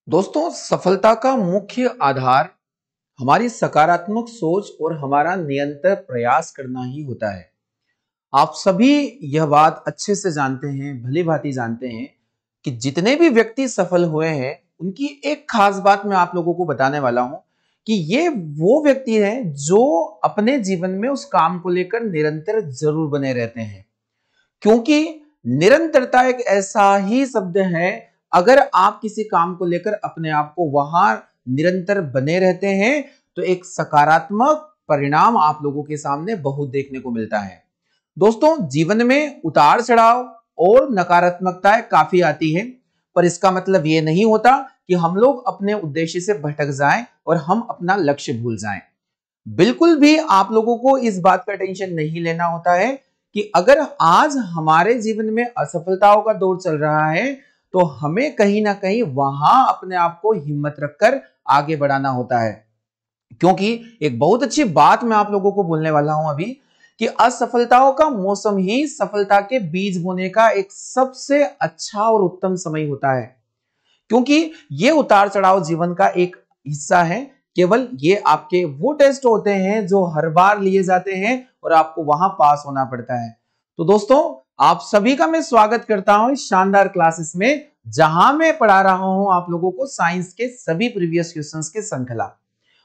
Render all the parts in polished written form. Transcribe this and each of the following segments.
दोस्तों, सफलता का मुख्य आधार हमारी सकारात्मक सोच और हमारा निरंतर प्रयास करना ही होता है। आप सभी यह बात अच्छे से जानते हैं, भली भांति जानते हैं कि जितने भी व्यक्ति सफल हुए हैं, उनकी एक खास बात मैं आप लोगों को बताने वाला हूं कि ये वो व्यक्ति हैं जो अपने जीवन में उस काम को लेकर निरंतर जरूर बने रहते हैं। क्योंकि निरंतरता एक ऐसा ही शब्द है, अगर आप किसी काम को लेकर अपने आप को वहां निरंतर बने रहते हैं तो एक सकारात्मक परिणाम आप लोगों के सामने बहुत देखने को मिलता है। दोस्तों, जीवन में उतार चढ़ाव और नकारात्मकताएं काफी आती है, पर इसका मतलब यह नहीं होता कि हम लोग अपने उद्देश्य से भटक जाएं और हम अपना लक्ष्य भूल जाएं। बिल्कुल भी आप लोगों को इस बात का टेंशन नहीं लेना होता है कि अगर आज हमारे जीवन में असफलताओं का दौर चल रहा है तो हमें कहीं ना कहीं वहां अपने आप को हिम्मत रखकर आगे बढ़ाना होता है। क्योंकि एक बहुत अच्छी बात मैं आप लोगों को बोलने वाला हूं अभी कि असफलताओं का मौसम ही सफलता के बीज बोने का एक सबसे अच्छा और उत्तम समय होता है। क्योंकि ये उतार चढ़ाव जीवन का एक हिस्सा है। केवल ये आपके वो टेस्ट होते हैं जो हर बार लिए जाते हैं और आपको वहां पास होना पड़ता है। तो दोस्तों, आप सभी का मैं स्वागत करता हूं इस शानदार क्लासेस में, जहां मैं पढ़ा रहा हूं आप लोगों को साइंस के सभी प्रीवियस क्वेश्चंस की श्रृंखला।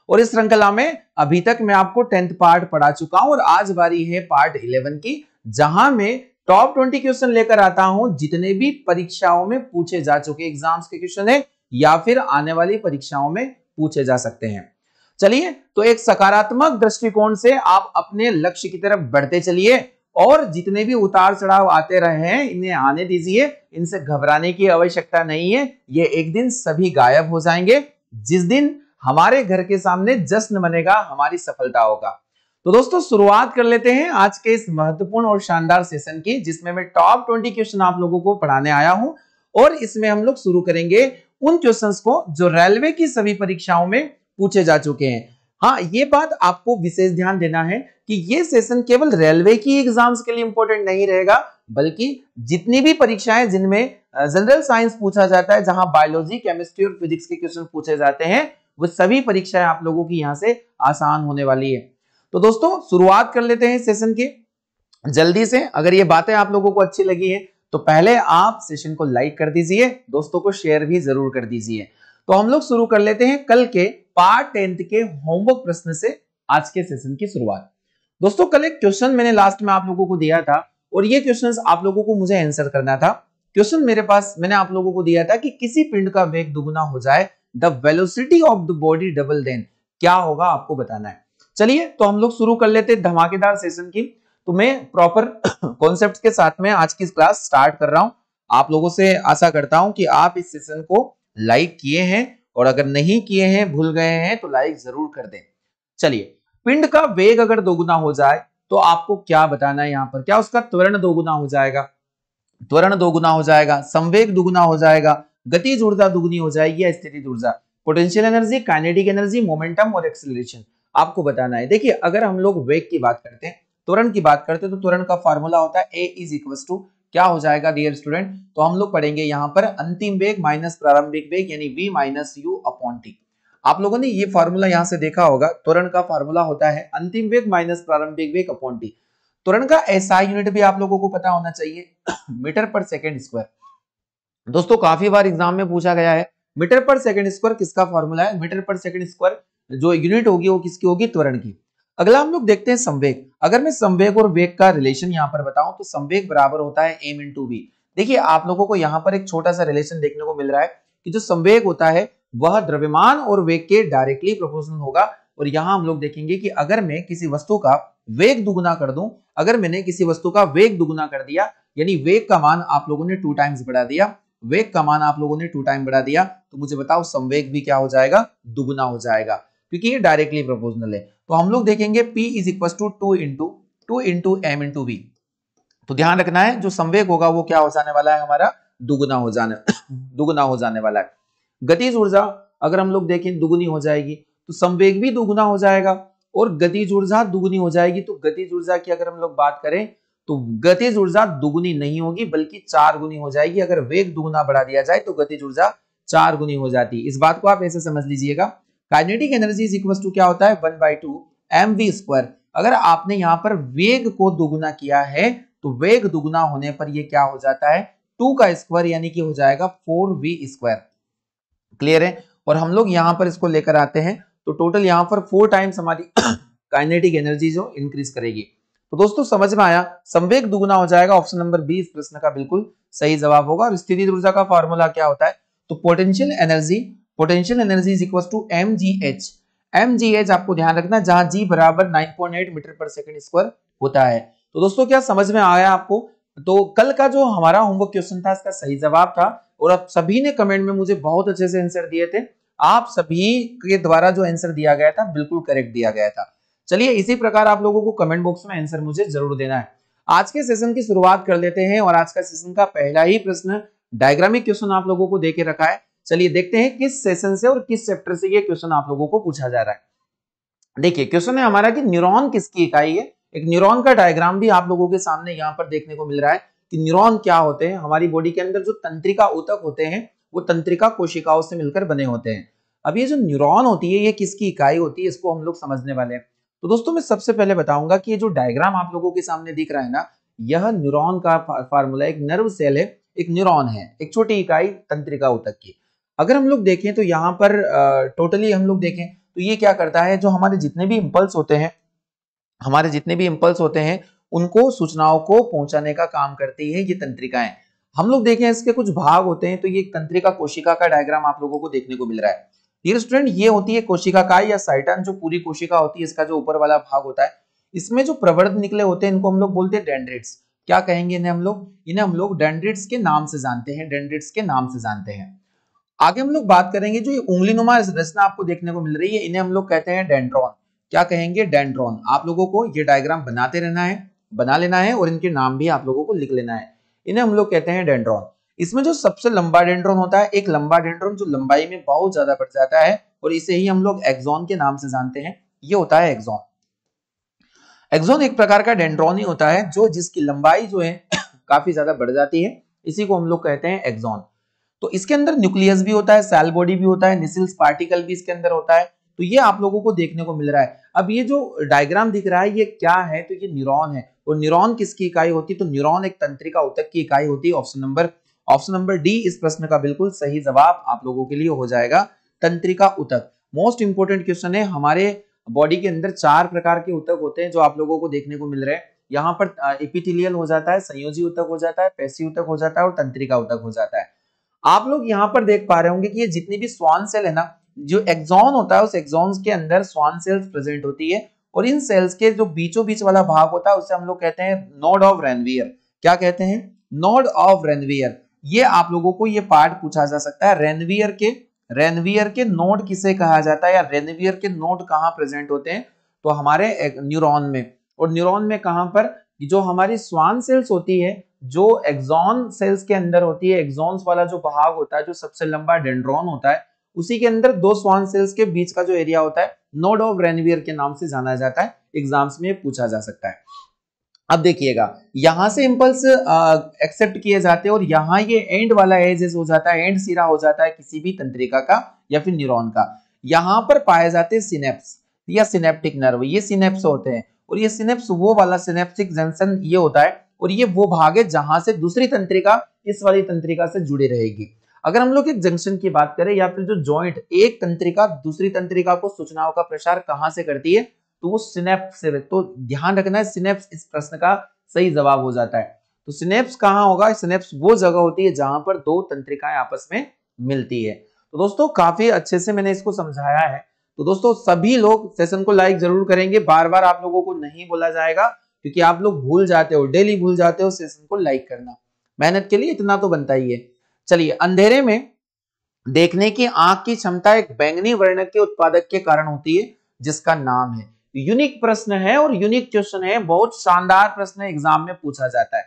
और इस श्रृंखला में अभी तक मैं आपको 10th पार्ट पढ़ा चुका हूं और आज बारी है पार्ट 11 की, जहां मैं टॉप 20 क्वेश्चन लेकर आता हूं जितने भी परीक्षाओं में पूछे जा चुके एग्जाम्स के क्वेश्चन है या फिर आने वाली परीक्षाओं में पूछे जा सकते हैं। चलिए, तो एक सकारात्मक दृष्टिकोण से आप अपने लक्ष्य की तरफ बढ़ते चलिए और जितने भी उतार चढ़ाव आते रहे हैं इन्हें आने दीजिए। इनसे घबराने की आवश्यकता नहीं है, ये एक दिन सभी गायब हो जाएंगे जिस दिन हमारे घर के सामने जश्न मनेगा हमारी सफलताओं का। तो दोस्तों, शुरुआत कर लेते हैं आज के इस महत्वपूर्ण और शानदार सेशन की, जिसमें मैं टॉप 20 क्वेश्चन आप लोगों को पढ़ाने आया हूं। और इसमें हम लोग शुरू करेंगे उन क्वेश्चंस को जो रेलवे की सभी परीक्षाओं में पूछे जा चुके हैं। हाँ, ये बात आपको विशेष ध्यान देना है कि ये सेशन केवल रेलवे की एग्जाम्स के लिए इंपॉर्टेंट नहीं रहेगा, बल्कि जितनी भी परीक्षाएं जिनमें जनरल साइंस पूछा जाता है, जहां बायोलॉजी, केमिस्ट्री और फिजिक्स के क्वेश्चन पूछे जाते हैं, वो सभी परीक्षाएं आप लोगों की यहां से आसान होने वाली है। तो दोस्तों, शुरुआत कर लेते हैं सेशन की जल्दी से। अगर ये बातें आप लोगों को अच्छी लगी है तो पहले आप सेशन को लाइक कर दीजिए, दोस्तों को शेयर भी जरूर कर दीजिए। तो हम लोग शुरू कर लेते हैं कल के पार्ट 10 के होमवर्क प्रश्न से आज के सेशन की शुरुआत। दोस्तों, कल एक क्वेश्चन मैंने लास्ट में आप लोगों को दिया था और ये क्वेश्चन आप लोगों को मुझे आंसर करना था। क्वेश्चन मेरे पास मैंने आप लोगों को दिया था कि किसी पिंड का वेग दुगुना हो जाए, the velocity of the body double, then क्या होगा आपको बताना है। चलिए, तो हम लोग शुरू कर लेते हैं धमाकेदार सेशन की। तो मैं प्रॉपर कॉन्सेप्ट के साथ में आज की क्लास स्टार्ट कर रहा हूं। आप लोगों से आशा करता हूं कि आप इस सेशन को लाइक किए हैं और अगर नहीं किए हैं, भूल गए हैं, तो लाइक जरूर कर दें। चलिए, पिंड का वेग अगर दोगुना हो जाए तो आपको क्या बताना है यहाँ पर? क्या उसका त्वरण दोगुना हो जाएगा? त्वरण दोगुना हो जाएगा, संवेग दुगुना हो जाएगा, गतिज ऊर्जा दुगुनी हो जाएगी या स्थितिज ऊर्जा, potential energy, kinetic energy, momentum और एक्सीलरेशन, आपको बताना है। देखिए, अगर हम लोग वेग की बात करते हैं, त्वरण की बात करते हैं, तो त्वरण का फार्मूला होता है ए इज इक्वल टू, क्या हो जाएगा डियर स्टूडेंट? तो हम लोग पढ़ेंगे यहाँ पर अंतिम वेग माइनस प्रारंभिक वेग यानी v minus you upon T. आप लोगों ने ये फार्मूला यहाँ से देखा होगा। त्वरण का फार्मूला होता है अंतिम वेग माइनस प्रारंभिक वेग अपॉन टी। त्वरण का एसआई यूनिट भी आप लोगों को पता होना चाहिए, मीटर पर सेकेंड स्क्वायर। दोस्तों, काफी बार एग्जाम में पूछा गया है मीटर पर सेकेंड स्क्वायर किसका फॉर्मूला है। मीटर पर सेकेंड स्क्वायर जो यूनिट होगी वो किसकी होगी? त्वरण की। अगला हम लोग देखते हैं संवेग। अगर मैं संवेग और वेग का रिलेशन यहाँ पर बताऊं तो संवेग बराबर होता है m इंटू वी। देखिए, आप लोगों को यहाँ पर एक छोटा सा रिलेशन देखने को मिल रहा है कि जो संवेग होता है वह द्रव्यमान और वेग के डायरेक्टली प्रोपोर्शनल होगा। और यहाँ हम लोग देखेंगे कि अगर मैं किसी वस्तु का वेग दुगुना कर दूं, अगर मैंने किसी वस्तु का वेग दुगुना कर दिया, यानी वेग का मान आप लोगों ने 2 टाइम्स बढ़ा दिया, वेग का मान आप लोगों ने 2 टाइम बढ़ा दिया, तो मुझे बताओ संवेग भी क्या हो जाएगा? दुगुना हो जाएगा, क्योंकि ये डायरेक्टली प्रोपोर्शनल है। तो हम लोग देखेंगे P is equal to 2 into m into v. तो ध्यान रखना है, जो संवेग होगा वो क्या हो जाने वाला है? हमारा दुगुना हो जाने वाला है। गतिज ऊर्जा अगर हम लोग देखें दुगुनी हो जाएगी तो संवेग भी दुगुना हो जाएगा और गतिज ऊर्जा दुगुनी हो जाएगी। तो गतिज ऊर्जा की अगर हम लोग बात करें तो गतिज ऊर्जा दुगुनी नहीं होगी बल्कि 4 गुनी हो जाएगी। अगर वेग दुगुना बढ़ा दिया जाए तो गतिज ऊर्जा 4 गुनी हो जाती है। इस बात को आप ऐसे समझ लीजिएगा, kinetic energy is equal to क्या होता है 1/2 mv²। अगर आपने यहाँ पर वेग को दुगुना किया है तो वेग दुगुना होने पर ये क्या हो जाता है 2 का स्क्वायर यानी कि हो जाएगा 4v²। क्लियर है। और हम लोग यहाँ पर इसको लेकर आते हैं तो टोटल यहाँ पर 4 टाइम्स हमारी काइनेटिक एनर्जी जो इंक्रीज करेगी। तो दोस्तों समझ में आया, संवेग दुगुना हो जाएगा। ऑप्शन नंबर बी इस प्रश्न का बिल्कुल सही जवाब होगा। और स्थितिज ऊर्जा का फॉर्मूला क्या होता है, तो potential energy is equal to mgh। mgh आपको ध्यान रखना, जहां g बराबर 9.8 मीटर पर सेकंड स्क्वायर होता है। तो दोस्तों क्या समझ में आया आपको? तो कल का जो हमारा होमवर्क क्वेश्चन था इसका सही जवाब था और आप सभी ने कमेंट में मुझे बहुत अच्छे से आंसर दिए थे। आप सभी के द्वारा जो आंसर दिया गया था बिल्कुल करेक्ट दिया गया था। चलिए इसी प्रकार आप लोगों को कमेंट बॉक्स में आंसर मुझे जरूर देना है। आज के सेशन की शुरुआत कर लेते हैं और आज का सेशन का पहला ही प्रश्न डायग्रामिक क्वेश्चन आप लोगों को देके रखा है। चलिए देखते हैं किस सेशन से और किस चैप्टर से ये क्वेश्चन आप लोगों को पूछा जा रहा है। देखिए क्वेश्चन है हमारा कि न्यूरॉन किसकी इकाई है। एक न्यूरॉन का डायग्राम भी आप लोगों के सामने यहाँ पर देखने को मिल रहा है कि न्यूरॉन क्या होते हैं। हमारी बॉडी के अंदर जो तंत्रिका ऊतक होते हैं वो तंत्रिका कोशिकाओं से मिलकर बने होते हैं। अब ये जो न्यूरॉन होती है ये किसकी इकाई होती है, इसको हम लोग समझने वाले हैं। तो दोस्तों मैं सबसे पहले बताऊंगा कि ये जो डायग्राम आप लोगों के सामने दिख रहा है ना, यह न्यूरॉन का फार्मूला, एक नर्व सेल है, एक न्यूरॉन है, एक छोटी इकाई तंत्रिका ऊतक की। अगर हम लोग देखें तो यहाँ पर टोटली हम लोग देखें तो ये क्या करता है, जो हमारे जितने भी इंपल्स होते हैं उनको सूचनाओं को पहुंचाने का काम करती है ये तंत्रिकाएं। हम लोग देखें इसके कुछ भाग होते हैं, तो ये तंत्रिका कोशिका का डायग्राम आप लोगों को देखने को मिल रहा है। डियर स्टूडेंट, ये होती है कोशिका काय या साइटन, जो पूरी कोशिका होती है, इसका जो ऊपर वाला भाग होता है, इसमें जो प्रवर्ध निकले होते हैं इनको हम लोग बोलते हैं डेंड्रिट्स। क्या कहेंगे इन्हें हम लोग डेंड्रिट्स के नाम से जानते हैं। आगे हम लोग बात करेंगे जो ये उंगलीनुमा रचना आपको देखने को मिल रही है, इन्हें हम लोग कहते हैं डेंड्रॉन। क्या कहेंगे, डेंड्रॉन। आप लोगों को ये डायग्राम बना लेना है और इनके नाम भी आप लोगों को लिख लेना है। इन्हें हम लोग कहते हैं डेंड्रॉन। इसमें जो सबसे लंबा डेंड्रॉन होता है, एक लंबा डेंड्रॉन जो लंबाई में बहुत ज्यादा बढ़ जाता है और इसे ही हम लोग एक्सॉन के नाम से जानते हैं, ये होता है एक्सॉन। एक्सॉन एक प्रकार का डेंड्रॉन ही होता है जो जिसकी लंबाई जो है काफी ज्यादा बढ़ जाती है, इसी को हम लोग कहते हैं एक्सॉन। तो इसके अंदर न्यूक्लियस भी होता है, सेल बॉडी भी होता है, निसिल्स पार्टिकल भी इसके अंदर होता है। तो ये आप लोगों को देखने को मिल रहा है। अब ये जो डायग्राम दिख रहा है ये क्या है, तो ये न्यूरॉन है। और न्यूरॉन किसकी इकाई होती है, तो न्यूरॉन एक तंत्रिका ऊतक की इकाई होती है। ऑप्शन नंबर डी इस प्रश्न का बिल्कुल सही जवाब आप लोगों के लिए हो जाएगा, तंत्रिका ऊतक। मोस्ट इंपोर्टेंट क्वेश्चन है। हमारे बॉडी के अंदर 4 प्रकार के ऊतक होते हैं जो आप लोगों को देखने को मिल रहे हैं। यहाँ पर एपिथेलियल हो जाता है, संयोजी ऊतक हो जाता है, पेशी ऊतक हो जाता है और तंत्रिका ऊतक हो जाता है। आप लोग यहाँ पर देख पा रहे होंगे कि ये जितनी भी स्वान सेल है ना, जो एक्सॉन होता है उस एक्सॉन्स के अंदर स्वान सेल्स प्रेजेंट होती है और इन सेल्स के जो बीचों बीच वाला भाग होता है उसे हम लोग कहते हैं नोड ऑफ रेनवियर। क्या कहते हैं, नोड ऑफ रेनवियर। ये आप लोगों को ये पार्ट पूछा जा सकता है, रेनवियर के नोड किसे कहा जाता है या रेनवियर के नोड कहाँ प्रेजेंट होते हैं, तो हमारे न्यूरॉन में। और न्यूरॉन में कहां पर, जो हमारी स्वान सेल्स होती है जो एक्सॉन सेल्स के अंदर होती है, एक्सॉन्स वाला जो भाग होता है जो सबसे लंबा डेंड्रॉन होता है, उसी के अंदर 2 स्वान सेल्स के बीच का जो एरिया होता है नोड ऑफ रेनवियर के नाम से जाना जाता है। एग्जाम्स में पूछा जा सकता है। अब देखिएगा यहां से इंपल्स एक्सेप्ट किए जाते हैं और यहाँ ये एंड वाला एज हो जाता है, एंड सिरा हो जाता है किसी भी तंत्रिका का या फिर न्यूरॉन का। यहाँ पर पाए जाते हैं सिनेप्स या सिनेप्टिक नर्व। ये सिनेप्स होते हैं और ये सिनेप्स वो वाला सिनेप्टिक जंक्शन ये होता है और ये वो भाग है जहां से दूसरी तंत्रिका इस वाली तंत्रिका से जुड़ी रहेगी। अगर हम लोग एक जंक्शन की बात करें या फिर जो जॉइंट, एक तंत्रिका दूसरी तंत्रिका को सूचनाओं का प्रसार कहां से करती है, तो वो सिनेप्स से। तो ध्यान रखना है, सिनेप्स इस प्रश्न का सही जवाब हो जाता है। तो सिनेप्स कहां होगा, सिनेप्स वो जगह होती है जहां पर 2 तंत्रिकाएं आपस में मिलती है। तो दोस्तों काफी अच्छे से मैंने इसको समझाया है। तो दोस्तों सभी लोग सेशन को लाइक जरूर करेंगे, बार बार आप लोगों को नहीं बोला जाएगा क्योंकि आप लोग भूल जाते हो, डेली भूल जाते हो सेशन को लाइक करना। मेहनत के लिए इतना तो बनता ही है। चलिए, अंधेरे में देखने की आंख की क्षमता एक बैंगनी वर्णक के उत्पादक के कारण होती है जिसका नाम है। यूनिक प्रश्न है और यूनिक क्वेश्चन है, बहुत शानदार प्रश्न एग्जाम में पूछा जाता है।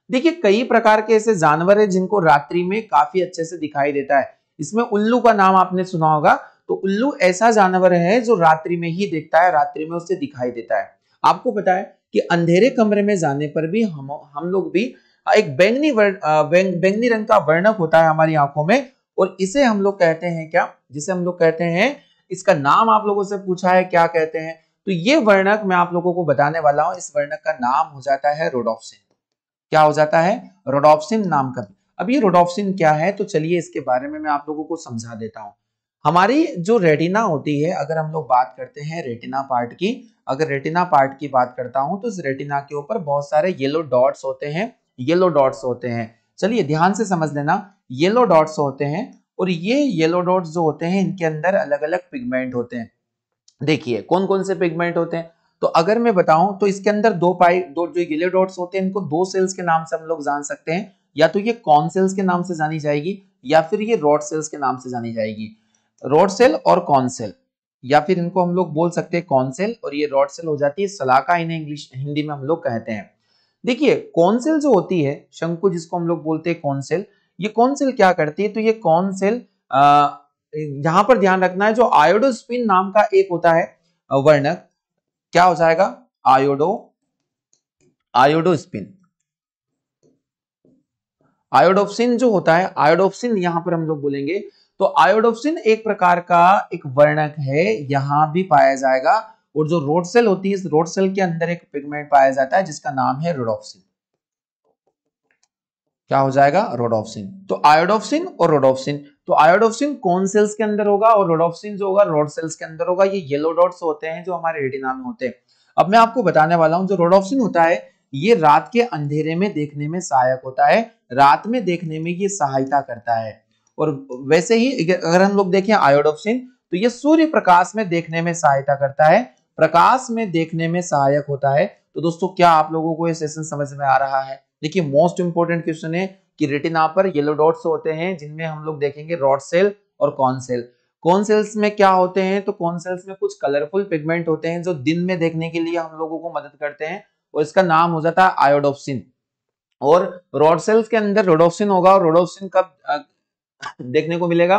देखिए कई प्रकार के ऐसे जानवर है जिनको रात्रि में काफी अच्छे से दिखाई देता है। इसमें उल्लू का नाम आपने सुना होगा। तो उल्लू ऐसा जानवर है जो रात्रि में ही देखता है, रात्रि में उससे दिखाई देता है। आपको पता है कि अंधेरे कमरे में जाने पर भी हम लोग भी एक बैंगनी रंग का वर्णक होता है हमारी आंखों में और इसे हम लोग कहते हैं क्या, जिसे हम लोग कहते हैं, इसका नाम आप लोगों से पूछा है क्या कहते हैं, तो ये वर्णक मैं आप लोगों को बताने वाला हूं। इस वर्णक का नाम हो जाता है रोडोप्सिन। क्या हो जाता है? रोडोप्सिन नाम का। अब ये रोडोप्सिन क्या है, तो चलिए इसके बारे में मैं आप लोगों को समझा देता हूं। हमारी जो रेटिना होती है, अगर हम लोग बात करते हैं रेटिना पार्ट की, अगर रेटिना पार्ट की बात करता हूं तो इस रेटिना के ऊपर बहुत सारे येलो डॉट्स होते हैं, येलो डॉट्स होते हैं। चलिए ध्यान से समझ लेना, येलो डॉट्स होते हैं, और ये येलो डॉट्स जो होते हैं इनके अंदर अलग अलग पिगमेंट होते हैं। देखिए कौन कौन से पिगमेंट होते हैं, तो अगर मैं बताऊं तो इसके अंदर दो जो येलो डॉट्स होते हैं इनको दो सेल्स के नाम से हम लोग जान सकते हैं, या तो ये कॉन सेल्स के नाम से जानी जाएगी, या फिर ये रॉड सेल्स के नाम से जानी जाएगी। रॉड सेल और कॉन सेल, या फिर इनको हम लोग बोल सकते हैं कॉन सेल, और ये रॉड सेल हो जाती है सलाका, इन्हें इंग्लिश हिंदी में हम लोग कहते हैं। देखिए कॉन सेल जो होती है, शंकु जिसको हम लोग बोलते हैं कॉन सेल, ये कॉन सेल क्या करती है, तो ये कॉन सेल यहां पर ध्यान रखना है, जो आयोडोस्पिन नाम का एक होता है वर्णक, क्या हो जाएगा, आयोडोस्पिन। आयोडोप्सिन जो होता है, आयोडोप्सिन यहां पर हम लोग बोलेंगे, तो आयोडोप्सिन एक प्रकार का एक वर्णक है, यहां भी पाया जाएगा। और जो रोड सेल होती है, इस रोड सेल के अंदर एक पिगमेंट पाया जाता है जिसका नाम है रोडोप्सिन। क्या हो जाएगा, रोडोप्सिन। तो आयोडोप्सिन और रोडोप्सिन, तो आयोडोप्सिन कौन सेल्स के अंदर होगा और रोडोप्सिन जो होगा रोड सेल्स के अंदर होगा। ये येलो डॉट्स होते हैं जो हमारे रेटिना में होते हैं। अब मैं आपको बताने वाला हूं, जो रोडोप्सिन होता है ये रात के अंधेरे में देखने में सहायक होता है, रात में देखने में ये सहायता करता है। और वैसे ही अगर हम लोग देखें आयोडोप्सिन, तो ये सूर्य प्रकाश में देखने में सहायता करता है, प्रकाश में देखने में सहायक होता है। तो दोस्तों क्या आप लोगों को ये सेशन समझ में आ रहा है? देखिए मोस्ट इंपोर्टेंट क्वेश्चन है कि रेटिना पर येलो डॉट्स होते हैं जिनमें हम लोग देखेंगे रॉड सेल और कॉन सेल। कॉन सेल्स में क्या होते हैं, तो कॉन सेल्स में कुछ कलरफुल पिगमेंट होते हैं जो दिन में देखने के लिए हम लोगों को मदद करते हैं, और इसका नाम हो जाता है आयोडोप्सिन। और रॉड सेल्स के अंदर रोडोप्सिन होगा, और रोडोप्सिन कब देखने को मिलेगा,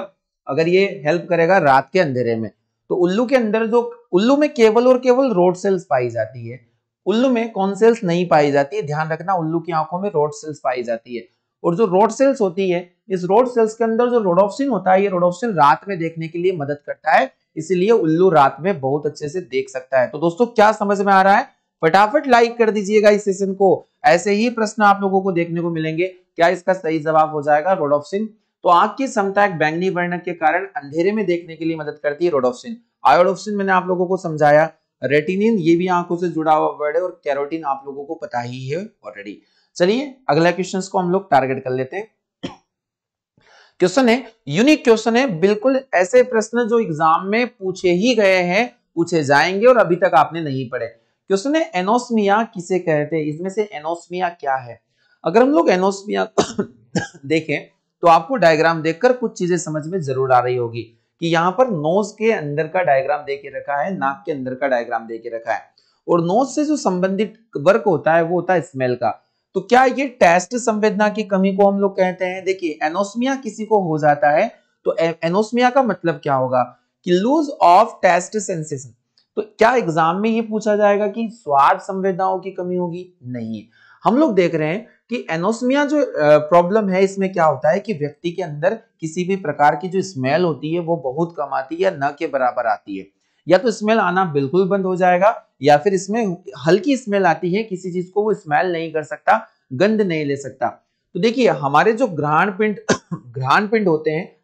अगर ये हेल्प करेगा रात के अंधेरे में। तो उल्लू के अंदर जो, उल्लू में केवल और केवल रोड सेल्स पाई जाती है, उल्लू में कॉन सेल्स नहीं पाई जाती है। ध्यान रखना, उल्लू की आंखों में रोड सेल्स पाई जाती है। और जो रोड सेल्स होती है, इस रोड सेल्स के अंदर जो रोडोप्सिन होता है, ये रोडोप्सिन रात में देखने के लिए मदद करता है, इसीलिए उल्लू रात में बहुत अच्छे से देख सकता है। तो दोस्तों क्या समझ में आ रहा है? फटाफट लाइक कर दीजिएगा इस सेशन को, ऐसे ही प्रश्न आप लोगों को देखने को मिलेंगे। क्या इसका सही जवाब हो जाएगा रोडोप्सिन। तो आंख की क्षमता एक बैंगनी वर्णक के कारण अंधेरे में देखने के लिए मदद करती है रोडोप्सिन। आयोडोप्सिन मैंने आप लोगों को समझाया। रेटिनिन ये भी आंखों से जुड़ा हुआ वर्ड है, और कैरोटीन आप लोगों को पता ही है ऑलरेडी। चलिए अगला क्वेश्चन को हम लोग टारगेट कर लेते हैं। क्वेश्चन है, यूनिक क्वेश्चन है, बिल्कुल ऐसे प्रश्न जो एग्जाम में पूछे ही गए हैं, पूछे जाएंगे और अभी तक आपने नहीं पढ़े। क्वेश्चन है, एनोस्मिया किसे कहते हैं, इसमें से एनोस्मिया क्या है। अगर हम लोग एनोस्मिया देखें तो आपको डायग्राम देखकर कुछ चीजें समझ में जरूर आ रही होगी कि यहाँ पर नोज के अंदर का डायग्राम दे के रखा है, नाक के अंदर का डायग्राम दे के रखा है, और नोज से जो संबंधित वर्क होता है वो होता है स्मेल का। तो क्या ये टेस्ट संवेदना की कमी को हम लोग कहते हैं? देखिए एनोस्मिया किसी को हो जाता है तो एनोस्मिया का मतलब क्या होगा कि लूज ऑफ टेस्ट सेंसेशन। तो क्या एग्जाम में ये पूछा जाएगा कि स्वाद संवेदनाओं की कमी होगी? नहीं, हम लोग देख रहे हैं कि एनोस्मिया जो प्रॉब्लम है, इसमें क्या होता है कि व्यक्ति के अंदर किसी भी प्रकार की जो स्मेल होती है वो बहुत कम आती है, न के बराबर आती है। या तो स्मेल आना बिल्कुल बंद हो जाएगा, या फिर इसमें हल्की स्मेल आती है, किसी चीज को वो स्मेल नहीं कर सकता, गंध नहीं ले सकता। तो देखिए हमारे जो घ्राण पिंड घ्राण पिंड होते हैं,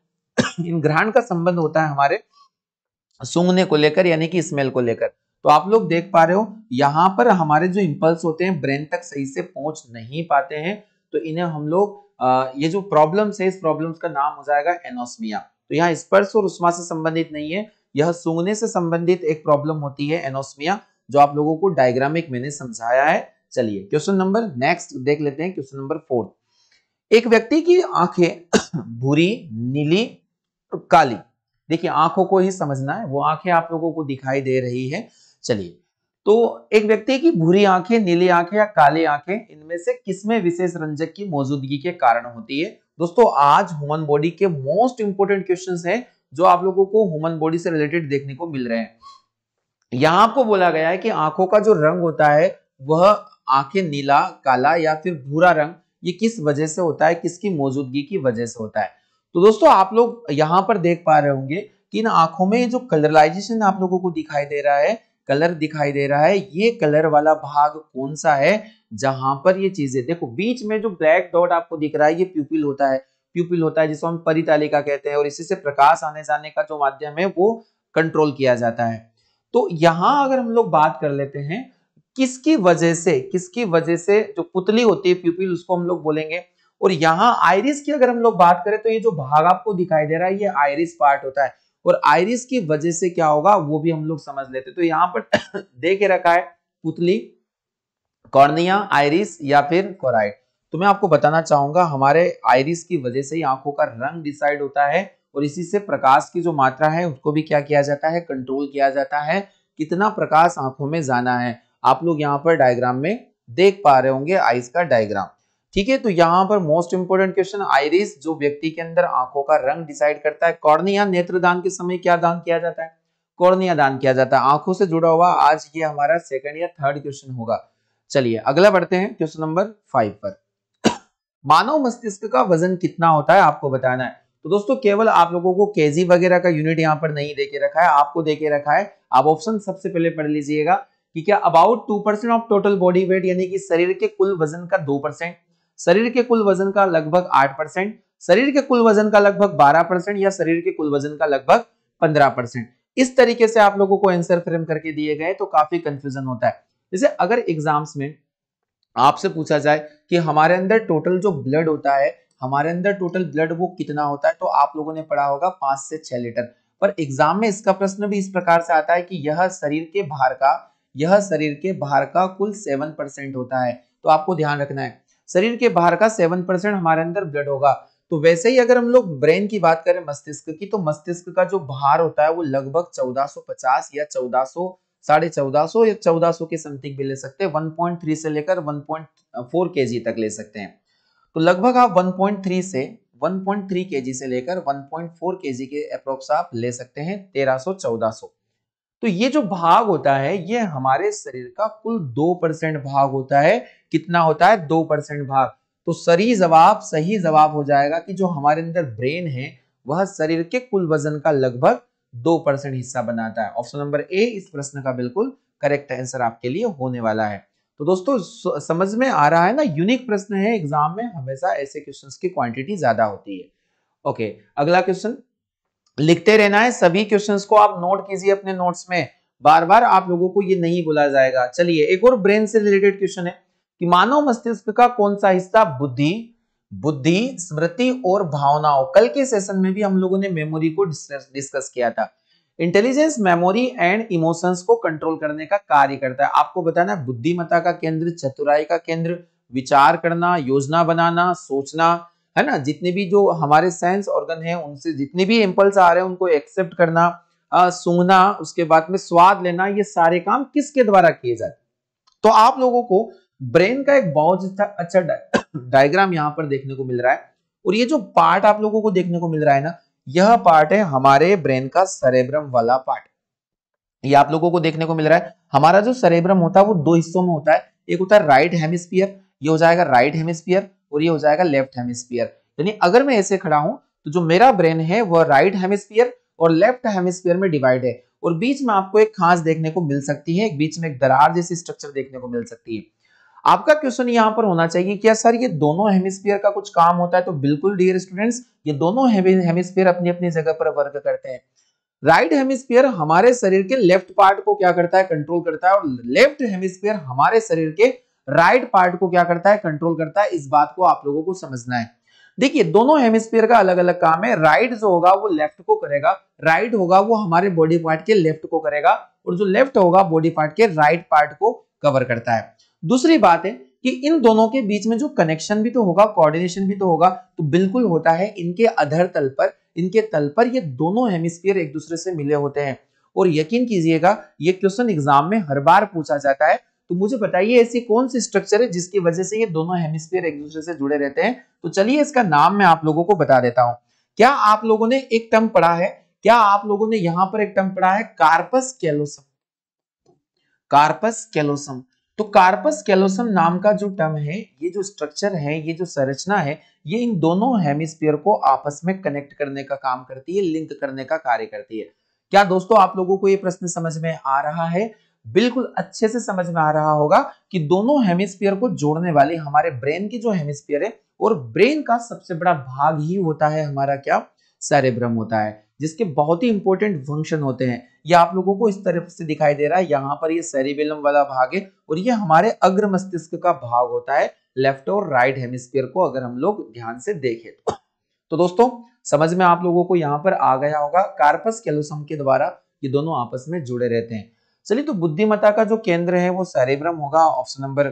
इन घ्राण का संबंध होता है हमारे सूंघने को लेकर, यानी कि स्मेल को लेकर। तो आप लोग देख पा रहे हो यहाँ पर हमारे जो इंपल्स होते हैं ब्रेन तक सही से पहुंच नहीं पाते हैं, तो इन्हें हम लोग ये जो प्रॉब्लम्स है, इस प्रॉब्लम्स का नाम हो जाएगा एनोस्मिया। तो यहाँ स्पर्श और उष्मा से संबंधित नहीं है, यह सूंघने से संबंधित एक प्रॉब्लम होती है एनोस्मिया, जो आप लोगों को डायग्रामिक मैंने समझाया है। चलिए क्वेश्चन नंबर नेक्स्ट देख लेते हैं, क्वेश्चन नंबर 4। एक व्यक्ति की आंखें भूरी, नीली और काली, देखिए आंखों को ही समझना है, वो आंखें आप लोगों को दिखाई दे रही है। चलिए, तो एक व्यक्ति की भूरी आंखें, नीली आंखें या काली आंखें, इनमें से किसमें विशेष रंजक की मौजूदगी के कारण होती है? दोस्तों आज ह्यूमन बॉडी के मोस्ट इंपोर्टेंट क्वेश्चंस हैं जो आप लोगों को ह्यूमन बॉडी से रिलेटेड देखने को मिल रहे हैं। यहां आपको बोला गया है कि आंखों का जो रंग होता है वह आंखें नीला, काला या फिर भूरा रंग, ये किस वजह से होता है, किसकी मौजूदगी की वजह से होता है? तो दोस्तों आप लोग यहाँ पर देख पा रहे होंगे कि इन आंखों में जो कलराइजेशन आप लोगों को दिखाई दे रहा है, कलर दिखाई दे रहा है, ये कलर वाला भाग कौन सा है जहां पर ये चीजें देखो, बीच में जो ब्लैक डॉट आपको दिख रहा है ये प्यूपिल होता है, प्यूपिल होता है जिसको हम परितालिका कहते हैं, और इसी से प्रकाश आने जाने का जो माध्यम है वो कंट्रोल किया जाता है। तो यहां अगर हम लोग बात कर लेते हैं किसकी वजह से जो पुतली होती है प्यूपिल उसको हम लोग बोलेंगे, और यहाँ आइरिस की अगर हम लोग बात करें तो ये जो भाग आपको दिखाई दे रहा है ये आइरिस पार्ट होता है, और आइरिस की वजह से क्या होगा वो भी हम लोग समझ लेते हैं। तो यहाँ पर दे के रखा है पुतली, कॉर्निया, आइरिस या फिर कोराइड। तो मैं आपको बताना चाहूंगा हमारे आइरिस की वजह से ही आंखों का रंग डिसाइड होता है, और इसी से प्रकाश की जो मात्रा है उसको भी क्या किया जाता है, कंट्रोल किया जाता है, कितना प्रकाश आंखों में जाना है। आप लोग यहाँ पर डायग्राम में देख पा रहे होंगे आइस का डायग्राम, ठीक है। तो यहाँ पर मोस्ट इंपोर्टेंट क्वेश्चन, आइरिस जो व्यक्ति के अंदर आंखों का रंग डिसाइड करता है। कॉर्निया, नेत्रदान के समय क्या दान किया जाता है, कॉर्निया दान किया जाता है, आंखों से जुड़ा हुआ आज ये हमारा सेकंड या थर्ड क्वेश्चन होगा। चलिए अगला बढ़ते हैं क्वेश्चन नंबर 5 पर। मानव मस्तिष्क का वजन कितना होता है आपको बताना है। तो दोस्तों केवल आप लोगों को केजी वगैरह का यूनिट यहाँ पर नहीं देके रखा है, आपको देके रखा है, आप ऑप्शन सबसे पहले पढ़ लीजिएगा कि क्या about 2% of total body weight, यानी कि शरीर के कुल वजन का 2%, शरीर के कुल वजन का लगभग 8%, शरीर के कुल वजन का लगभग 12%, या शरीर के कुल वजन का लगभग 15%। इस तरीके से आप लोगों को आंसर फ्रेम करके दिए गए तो काफी कंफ्यूजन होता है। जैसे अगर एग्जाम्स में आपसे पूछा जाए कि हमारे अंदर टोटल जो ब्लड होता है, हमारे अंदर टोटल ब्लड वो कितना होता है, तो आप लोगों ने पढ़ा होगा 5 से 6 लीटर। पर एग्जाम में इसका प्रश्न भी इस प्रकार से आता है कि यह शरीर के भार का कुल 7% होता है। तो आपको ध्यान रखना है शरीर के भार का 7% हमारे अंदर ब्लड होगा। तो वैसे ही अगर हम लोग ब्रेन की बात करें, मस्तिष्क की, तो मस्तिष्क का जो भार होता है वो लगभग 1450 या 1400, 1450 या 1400 के समथिंग भी ले सकते हैं, 1.3 से लेकर 1.4 केजी तक ले सकते हैं। तो लगभग आप 1.3 केजी से लेकर 1.4 केजी के अप्रोक्स आप ले सकते हैं, 1300-1400। तो ये जो भाग होता है ये हमारे शरीर का कुल 2% भाग होता है। कितना होता है, 2% भाग। तो सही जवाब हो जाएगा कि जो हमारे अंदर ब्रेन है वह शरीर के कुल वजन का लगभग 2% हिस्सा बनाता है। ऑप्शन नंबर ए इस प्रश्न का बिल्कुल करेक्ट आंसर आपके लिए होने वाला है। तो दोस्तों समझ में आ रहा है ना, यूनिक प्रश्न है, एग्जाम में हमेशा ऐसे क्वेश्चंस की क्वांटिटी ज्यादा होती है। ओके, अगला क्वेश्चन लिखते रहना है, सभी क्वेश्चंस को आप नोट कीजिए अपने नोट्स में, बार बार आप लोगों को ये नहीं बोला जाएगा। चलिए एक और ब्रेन से रिलेटेड क्वेश्चन है कि मानव मस्तिष्क का कौन सा हिस्सा बुद्धि, स्मृति और भावनाओं, कल के सेशन में भी हम लोगों ने मेमोरी को डिस्कस किया था, इंटेलिजेंस, मेमोरी एंड इमोशंस को कंट्रोल करने का कार्य करता है। आपको बताना है बुद्धिमत्ता का केंद्र, चतुराई का केंद्र, विचार करना, योजना बनाना, सोचना, है ना, जितने भी जो हमारे सेंस ऑर्गन है उनसे जितने भी इंपल्स आ रहे हैं उनको एक्सेप्ट करना, सूंघना, उसके बाद में स्वाद लेना, ये सारे काम किसके द्वारा किए जाते। तो आप लोगों को ब्रेन का एक बहुत अच्छा डायग्राम यहाँ पर देखने को मिल रहा है, और ये जो पार्ट आप लोगों को देखने को मिल रहा है ना, यह पार्ट है हमारे ब्रेन का सेरेब्रम वाला पार्ट। ये आप लोगों को देखने को मिल रहा है। हमारा जो सेरेब्रम होता है वो दो हिस्सों में होता है, एक होता है राइट हेमिस्फीयर, ये हो जाएगा राइट हेमिस्फीयर, और ये हो जाएगा लेफ्ट हेमिस्फीयर। यानी अगर मैं ऐसे खड़ा हूं तो जो मेरा ब्रेन है वह राइट हेमिस्फीयर और लेफ्ट हेमिस्फीयर में डिवाइड है, और बीच में आपको एक खांच देखने को मिल सकती है, एक बीच में एक दरार जैसी स्ट्रक्चर देखने को मिल सकती है। आपका क्वेश्चन यहाँ पर होना चाहिए क्या सर ये दोनों हेमिस्फीयर का कुछ काम होता है, तो बिल्कुल डियर स्टूडेंट्स, ये दोनों हेमिस्फीयर अपनी अपनी जगह पर वर्क करते हैं। राइट हेमिस्फीयर हमारे शरीर के लेफ्ट पार्ट को क्या करता है, कंट्रोल करता है, और लेफ्ट हेमिस्फीयर हमारे शरीर के राइट पार्ट को क्या करता है, कंट्रोल करता है। इस बात को आप लोगों को समझना है। देखिए दोनों हेमिस्फीयर का अलग अलग काम है, राइट जो होगा वो लेफ्ट को करेगा, राइट होगा वो हमारे बॉडी पार्ट के लेफ्ट को करेगा, और जो लेफ्ट होगा बॉडी पार्ट के राइट पार्ट को कवर करता है। दूसरी बात है कि इन दोनों के बीच में जो कनेक्शन भी तो होगा, कोऑर्डिनेशन भी तो होगा, तो बिल्कुल होता है इनके अधर तल पर, इनके तल पर ये दोनों हेमिस्फीयर एक दूसरे से मिले होते हैं। और यकीन कीजिएगा ये क्वेश्चन एग्जाम में हर बार पूछा जाता है। तो मुझे बताइए ऐसी कौन सी स्ट्रक्चर है जिसकी वजह से ये दोनों हेमिस्फीयर एक दूसरे से जुड़े रहते हैं। तो चलिए इसका नाम मैं आप लोगों को बता देता हूं। क्या आप लोगों ने एक टर्म पढ़ा है, क्या आप लोगों ने यहां पर एक टर्म पढ़ा है, कार्पस कैलोसम। कार्पस कैलोसम, तो कार्पस कैलोसम नाम का जो टर्म है, ये जो स्ट्रक्चर है, ये जो संरचना है, ये इन दोनों हेमिस्फीयर को आपस में कनेक्ट करने का काम करती है, लिंक करने का कार्य करती है। क्या दोस्तों आप लोगों को ये प्रश्न समझ में आ रहा है? बिल्कुल अच्छे से समझ में आ रहा होगा कि दोनों हेमिस्फीयर को जोड़ने वाली हमारे ब्रेन की जो हेमिस्फीयर है, और ब्रेन का सबसे बड़ा भाग ही होता है हमारा क्या, सेरेब्रम होता है, जिसके बहुत ही इंपॉर्टेंट फंक्शन होते हैं। ये आप लोगों को इस तरफ से दिखाई दे रहा है, यहाँ पर ये सेरिबेलम वाला भाग है, और ये हमारे अग्र मस्तिष्क का भाग होता है, लेफ्ट और राइट हेमिस्फीयर को अगर हम लोग ध्यान से देखें तो दोस्तों समझ में आप लोगों को यहाँ पर आ गया होगा, कार्पस कैलोसम के द्वारा ये दोनों आपस में जुड़े रहते हैं। चलिए, तो बुद्धिमत्ता का जो केंद्र है वो सेरेब्रम होगा। ऑप्शन नंबर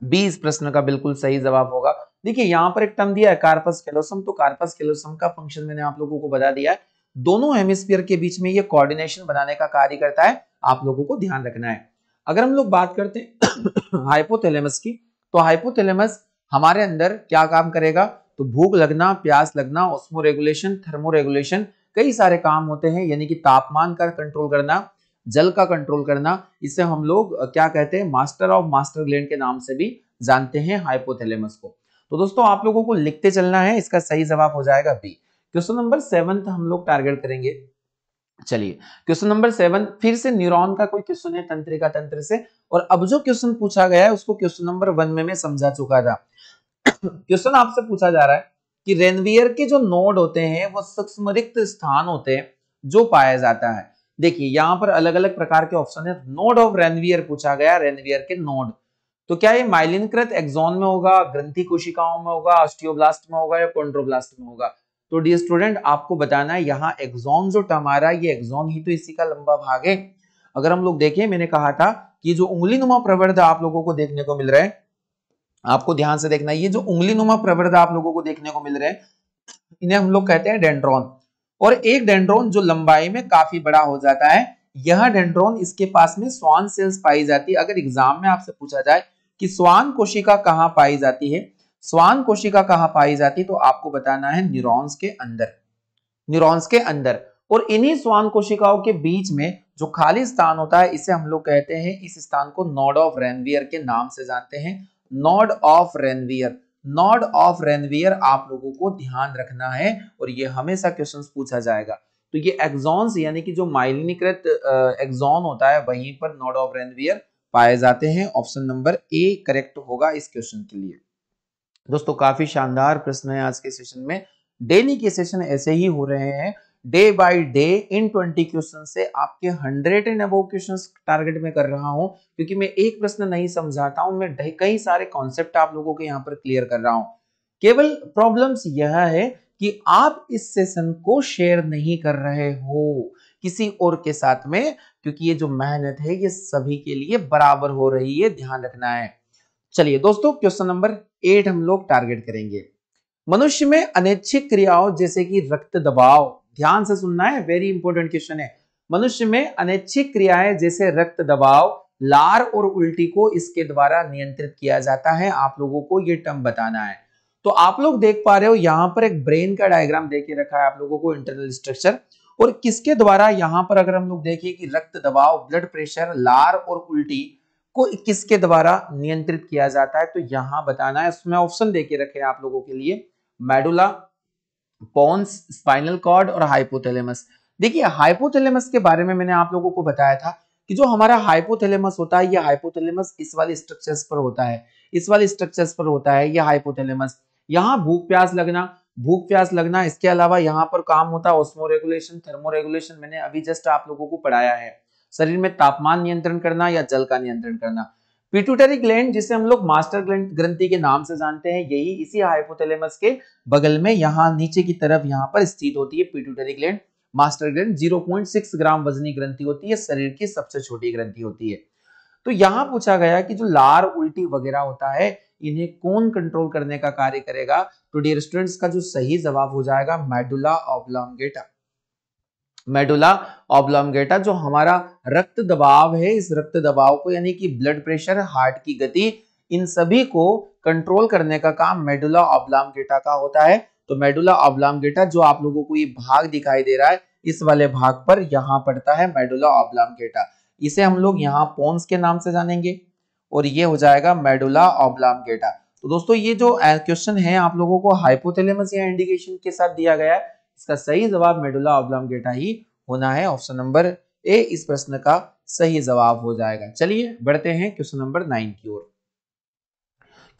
बी इस प्रश्न का बिल्कुल सही जवाब होगा। देखिए यहाँ पर एक टर्म दिया है कार्पस कैलोसम, तो कार्पस कैलोसम का फंक्शन मैंने आप लोगों को बता दिया है, दोनों हेमिस्फीयर के बीच में ये कोऑर्डिनेशन बनाने का कार्य करता है, आप लोगों को ध्यान रखना है। अगर हम लोग बात करते हैं हाइपोथैलेमस की, तो हाइपोथैलेमस हमारे अंदर क्या काम करेगा, तो भूख लगना, प्यास लगना, ऑस्मो रेगुलेशन, थर्मो रेगुलेशन, कई सारे काम होते हैं, यानी कि तापमान का कंट्रोल करना, जल का कंट्रोल करना, इसे हम लोग क्या कहते हैं, मास्टर ऑफ मास्टर ग्लैंड के नाम से भी जानते हैं हाइपोथैलेमस को। तो दोस्तों आप लोगों को लिखते चलना है, इसका सही जवाब हो जाएगा बी। क्वेश्चन नंबर 7 हम लोग टारगेट करेंगे। चलिए, क्वेश्चन नंबर 7 फिर से न्यूरॉन का कोई क्वेश्चन है तंत्रिका तंत्र से, और अब जो क्वेश्चन पूछा गया है उसको क्वेश्चन नंबर 1 में मैं समझा चुका था। क्वेश्चन आपसे पूछा जा रहा है कि रेनवियर के जो नोड होते हैं वो सूक्ष्म रिक्त स्थान होते हैं जो पाया जाता है। देखिए यहाँ पर अलग अलग प्रकार के ऑप्शन है। नोड ऑफ रेनवियर पूछा गया, रेनवियर के नोड, तो क्या ये माइलिनकृत एक्सोन में होगा, ग्रंथि कोशिकाओं में होगा, ऑस्टियोब्लास्ट में होगा, या कॉन्ड्रोब्लास्ट में होगा? तो डियर स्टूडेंट आपको बताना है, यहाँ एक्सोन जो टर्म आ रहा है, ये एक्सोन ही तो इसी का लंबा भाग है। अगर हम लोग देखें, मैंने कहा था कि जो उंगली नुमा प्रवर्ध आप लोगों को देखने को मिल रहा है, आपको ध्यान से देखना, ये जो उंगली नुमा प्रवर्ध आप लोगों को देखने को मिल रहे हैं, इन्हें हम लोग कहते हैं डेंड्रॉन। और एक डेंड्रॉन जो लंबाई में काफी बड़ा हो जाता है, यह डेंड्रॉन, इसके पास में स्वान सेल्स पाई जाती है। अगर एग्जाम में आपसे पूछा जाए कि स्वान कोशिका कहाँ पाई जाती है, स्वान कोशिका कहाँ पाई जाती है, तो आपको बताना है न्यूरॉन्स के अंदर, न्यूरॉन्स के अंदर। और इन्हीं स्वान कोशिकाओं के बीच में जो खाली स्थान होता है, इसे हम लोग कहते हैं, इस स्थान को नोड ऑफ रेनवियर के नाम से जानते हैं, node of Ranvier. Node of Ranvier आप लोगों को ध्यान रखना है, और ये हमेशा क्वेश्चंस पूछा जाएगा। तो ये एक्सॉन्स यानी कि जो माइलिनीकृत एक्सॉन होता है, वहीं पर नोड ऑफ रेनवियर पाए जाते हैं। ऑप्शन नंबर ए करेक्ट होगा इस क्वेश्चन के लिए। दोस्तों काफी शानदार प्रश्न है आज के सेशन में। डेली के सेशन ऐसे ही हो रहे हैं, day by day in 20 question से आपके 100 एंड अबव क्वेश्चंस टारगेट में कर रहा हूं, क्योंकि मैं एक प्रश्न नहीं समझाता हूं, मैं कई सारे कॉन्सेप्ट आप लोगों के यहाँ पर क्लियर कर रहा हूं। केवल प्रॉब्लम्स यह है कि आप इस सेशन को शेयर नहीं कर रहे हो किसी और के साथ में, क्योंकि ये जो मेहनत है ये सभी के लिए बराबर हो रही है, ध्यान रखना है। चलिए दोस्तों, क्वेश्चन नंबर 8 हम लोग टारगेट करेंगे। मनुष्य में अनैच्छिक क्रियाओं जैसे कि रक्त दबाव, ध्यान से सुनना है, वेरी इंपॉर्टेंट क्वेश्चन है। मनुष्य में अनैच्छिक क्रियाएं जैसे रक्त दबाव, लार और उल्टी को इसके द्वारा नियंत्रित किया जाता है, आप लोगों को ये टर्म बताना है। तो आप लोग देख पा रहे हो यहाँ पर एक ब्रेन का डायग्राम देके रखा है आप लोगों को, इंटरनल स्ट्रक्चर, और किसके द्वारा यहाँ पर अगर हम लोग देखें कि रक्त दबाव, ब्लड प्रेशर, लार और उल्टी को किसके द्वारा नियंत्रित किया जाता है, तो यहां बताना है। उसमें ऑप्शन देके रखे हैं आप लोगों के लिए, मेडुला, पोन्स, स्पाइनल कॉर्ड और हाइपोथैलेमस। देखिए हाइपोथैलेमस के बारे में मैंने आप लोगों को बताया था कि जो हमारा हाइपोथैलेमस होता है, ये हाइपोथैलेमस इस वाले स्ट्रक्चर्स पर होता है, इस वाले स्ट्रक्चर्स पर होता है ये हाइपोथैलेमस। यहाँ भूख प्यास लगना, भूख प्यास लगना, इसके अलावा यहाँ पर काम होता है ऑस्मो रेगुलेशन, थर्मो रेगुलेशन, मैंने अभी जस्ट आप लोगों को पढ़ाया है। शरीर में तापमान नियंत्रण करना या जल का नियंत्रण करना। पिट्यूटरी ग्लैंड जिसे हम लोग मास्टर ग्रंथि के नाम से जानते हैं, यही इसी हाइपोथैलेमस के बगल में यहाँ नीचे की तरफ यहाँ पर स्थित होती है पिट्यूटरी ग्लैंड। मास्टर ग्लैंड 0.6 ग्राम वजनी ग्रंथि होती है, शरीर की सबसे छोटी ग्रंथि होती है। तो यहाँ पूछा गया कि जो लार, उल्टी वगैरह होता है, इन्हें कौन कंट्रोल करने का कार्य करेगा, तो डियर स्टूडेंट्स का जो सही जवाब हो जाएगा मेडुला ऑब्लोंगेटा। मेडुला ऑब्लोंगेटा जो हमारा रक्त दबाव है, इस रक्त दबाव को यानी कि ब्लड प्रेशर, हार्ट की गति, इन सभी को कंट्रोल करने का काम मेडुला ऑब्लोंगेटा का होता है। तो मेडुला ऑब्लोंगेटा जो आप लोगों को ये भाग दिखाई दे रहा है, इस वाले भाग पर यहाँ पड़ता है मेडुला ऑब्लोंगेटा। इसे हम लोग यहाँ पोन्स के नाम से जानेंगे, और ये हो जाएगा मेडुला ऑब्लांगेटा। तो दोस्तों ये जो क्वेश्चन है आप लोगों को हाइपोथैलेमस या इंडिकेशन के साथ दिया गया है, इसका सही जवाब मेडुला ऑब्लांगेटा ही होना है। ऑप्शन नंबर ए इस प्रश्न का सही जवाब हो जाएगा। चलिए बढ़ते हैं क्वेश्चन नंबर 9 की ओर।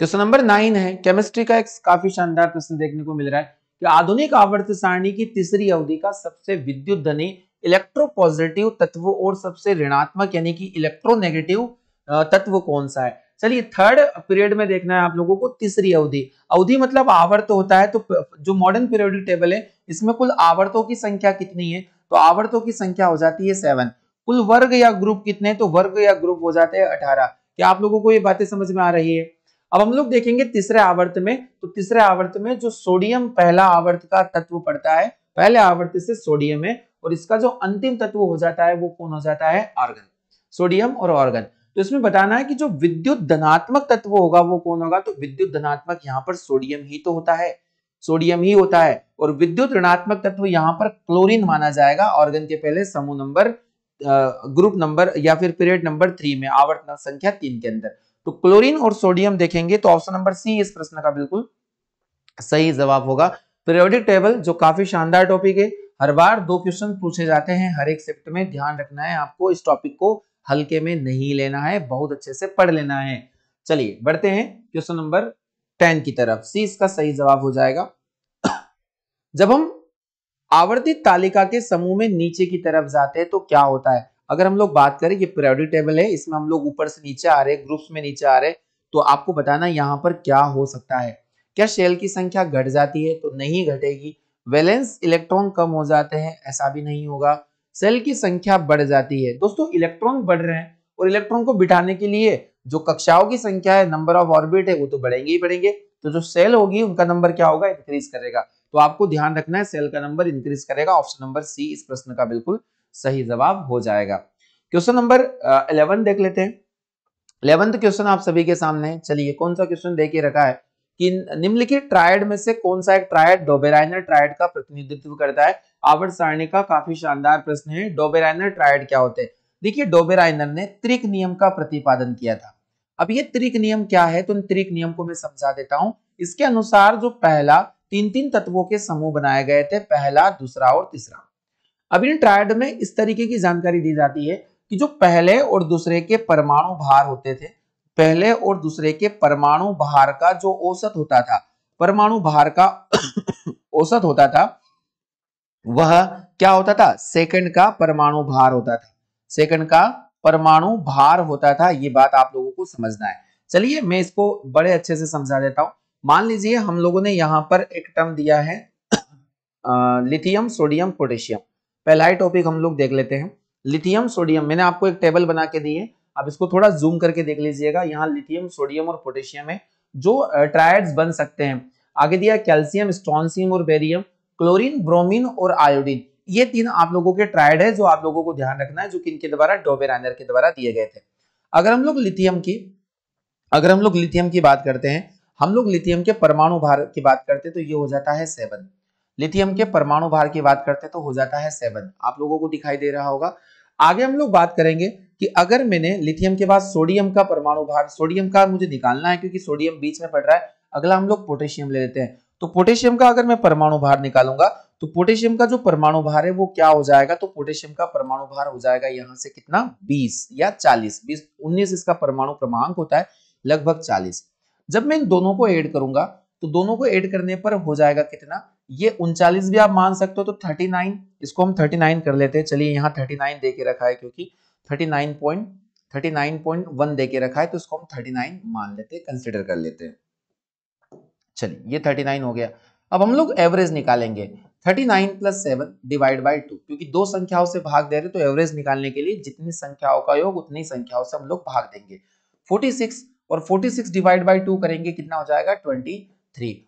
क्वेश्चन नंबर 9 है केमिस्ट्री का एक काफी शानदार प्रश्न देखने को मिल रहा है कि आधुनिक आवर्त सारणी की तीसरी अवधि का सबसे विद्युत धनी इलेक्ट्रोपॉजिटिव तत्व और सबसे ऋणात्मक यानी कि इलेक्ट्रोनेगेटिव तत्व कौन सा है। चलिए थर्ड पीरियड में देखना है आप लोगों को तीसरी अवधि। अवधि मतलब आवर्त होता है, तो जो मॉडर्न पीरियोडिक टेबल है इसमें कुल आवर्तों की संख्या कितनी है, तो आवर्तों की संख्या हो जाती है 7। कुल वर्ग या ग्रुप कितने, तो वर्ग या ग्रुप हो जाते हैं 18। क्या आप लोगों को ये बातें समझ में आ रही है। अब हम लोग देखेंगे तीसरे आवर्त में, तो तीसरे आवर्त में जो सोडियम पहला आवर्त का तत्व पड़ता है, पहले आवर्त से सोडियम है, और इसका जो अंतिम तत्व हो जाता है वो कौन हो जाता है, आर्गन। सोडियम और आर्गन। तो इसमें बताना है कि जो विद्युत धनात्मक तत्व होगा वो कौन होगा, तो विद्युत धनात्मक यहाँ पर सोडियम ही तो होता है, सोडियम ही होता है। और विद्युत ऋणात्मक तत्व यहाँ पर क्लोरीन माना जाएगा, आर्गन के पहले समूह नंबर ग्रुप नंबर या फिर पीरियड नंबर 3 में आवर्त संख्या 3 के अंदर। तो क्लोरीन और सोडियम देखेंगे तो ऑप्शन नंबर सी इस प्रश्न का बिल्कुल सही जवाब होगा। पीरियोडिक टेबल जो काफी शानदार टॉपिक है, हर बार 2 क्वेश्चन पूछे जाते हैं हर एक शिफ्ट में, ध्यान रखना है आपको, इस टॉपिक को हल्के में नहीं लेना है, बहुत अच्छे से पढ़ लेना है। चलिए बढ़ते हैं क्वेश्चन नंबर 10 की तरफ। सी इसका सही जवाब हो जाएगा। जब हम आवर्तित तालिका के समूह में नीचे की तरफ जाते हैं तो क्या होता है। अगर हम लोग बात करें, ये पीरियोडिक टेबल है, इसमें हम लोग ऊपर से नीचे आ रहे, ग्रुप्स में नीचे आ रहे, तो आपको बताना यहाँ पर क्या हो सकता है। क्या शेल की संख्या घट जाती है, तो नहीं घटेगी। वैलेंस इलेक्ट्रॉन कम हो जाते हैं, ऐसा भी नहीं होगा। सेल की संख्या बढ़ जाती है। दोस्तों इलेक्ट्रॉन बढ़ रहे हैं और इलेक्ट्रॉन को बिठाने के लिए जो कक्षाओं की संख्या है, नंबर ऑफ ऑर्बिट है, वो तो बढ़ेंगे ही बढ़ेंगे, तो जो सेल होगी उनका नंबर क्या होगा, इंक्रीज करेगा। तो आपको ध्यान रखना है सेल का नंबर इंक्रीज करेगा। ऑप्शन नंबर सी इस प्रश्न का बिल्कुल सही जवाब हो जाएगा। क्वेश्चन नंबर 11 देख लेते हैं। 11th क्वेश्चन आप सभी के सामने है। चलिए कौन सा क्वेश्चन दे के रखा है कि निम्नलिखित ट्रायड में से कौन सा एक ट्रायड डोबेराइनर ट्रायड का प्रतिनिधित्व करता है। आवर्त सारणी का काफी शानदार प्रश्न है। डोबेराइनर ट्रायड क्या होते हैं। देखिए डोबेराइनर ने त्रिक नियम का प्रतिपादन किया था। अब ये त्रिक नियम क्या है, तो त्रिक नियम को मैं समझा देता हूं। इसके अनुसार जो पहला 3 तत्वों के समूह बनाए गए थे, पहला, दूसरा और तीसरा। अब इन ट्रायड में इस तरीके की जानकारी दी जाती है कि जो पहले और दूसरे के परमाणु भार होते थे, पहले और दूसरे के परमाणु भार का जो औसत होता था, परमाणु भार का औसत होता था, वह क्या होता था, सेकंड का परमाणु भार होता था। सेकंड का परमाणु भार होता था। ये बात आप लोगों को समझना है। चलिए मैं इसको बड़े अच्छे से समझा देता हूं। मान लीजिए हम लोगों ने यहां पर एक टर्म दिया है लिथियम, सोडियम, पोटेशियम। पहला ही टॉपिक हम लोग देख लेते हैं, लिथियम, सोडियम। मैंने आपको एक टेबल बना के दी है, आप इसको थोड़ा जूम करके देख लीजिएगा। यहाँ लिथियम, सोडियम और पोटेशियम है जो ट्रायड्स बन सकते हैं। आगे दिया कैल्शियम, स्ट्रोंशियम और बेरियम, क्लोरीन, ब्रोमीन और आयोडीन। ये 3 आप लोगों के ट्रायड है जो आप लोगों को ध्यान रखना है, जो कि इनके द्वारा डोबेराइनर के द्वारा दिए गए थे। अगर हम लोग लिथियम की बात करते हैं, हम लोग लिथियम के परमाणु भार की बात करते हैं तो ये हो जाता है 7। लिथियम के परमाणु भार की बात करते तो हो जाता है 7। आप लोगों को दिखाई दे रहा होगा। आगे हम लोग बात करेंगे कि अगर मैंने लिथियम के बाद सोडियम का परमाणु भार, सोडियम का मुझे निकालना है क्योंकि सोडियम बीच में पड़ रहा है। अगला हम लोग पोटेशियम ले लेते हैं। तो पोटेशियम का अगर मैं परमाणु भार निकालूंगा तो पोटेशियम का जो परमाणु भार है वो क्या हो जाएगा, तो पोटेशियम का परमाणु भार हो जाएगा यहां से कितना, 20 या 40, 20, 19 इसका परमाणु क्रमांक होता है, लगभग 40। जब मैं इन दोनों को ऐड करूंगा तो दोनों को ऐड करने पर हो जाएगा कितना, ये 39 भी आप मान सकते हो, तो 39, इसको हम 39 कर लेते हैं। चलिए यहाँ 39 दे के रखा है क्योंकि 39.1 दे के रखा है, तो इसको हम 39 मान लेते हैं, कंसिडर कर लेते हैं। चलिए ये 39 हो गया। अब हम लोग एवरेज निकालेंगे। 39 + 7 डिवाइड बाई 2, क्योंकि 2 संख्याओं से भाग दे रहे तो एवरेज निकालने के लिए जितनी संख्याओं का योग उतनी संख्याओं से हम लोग भाग देंगे। 46 और 46 डिवाइड बाई 2 करेंगे, कितना हो जाएगा, 23।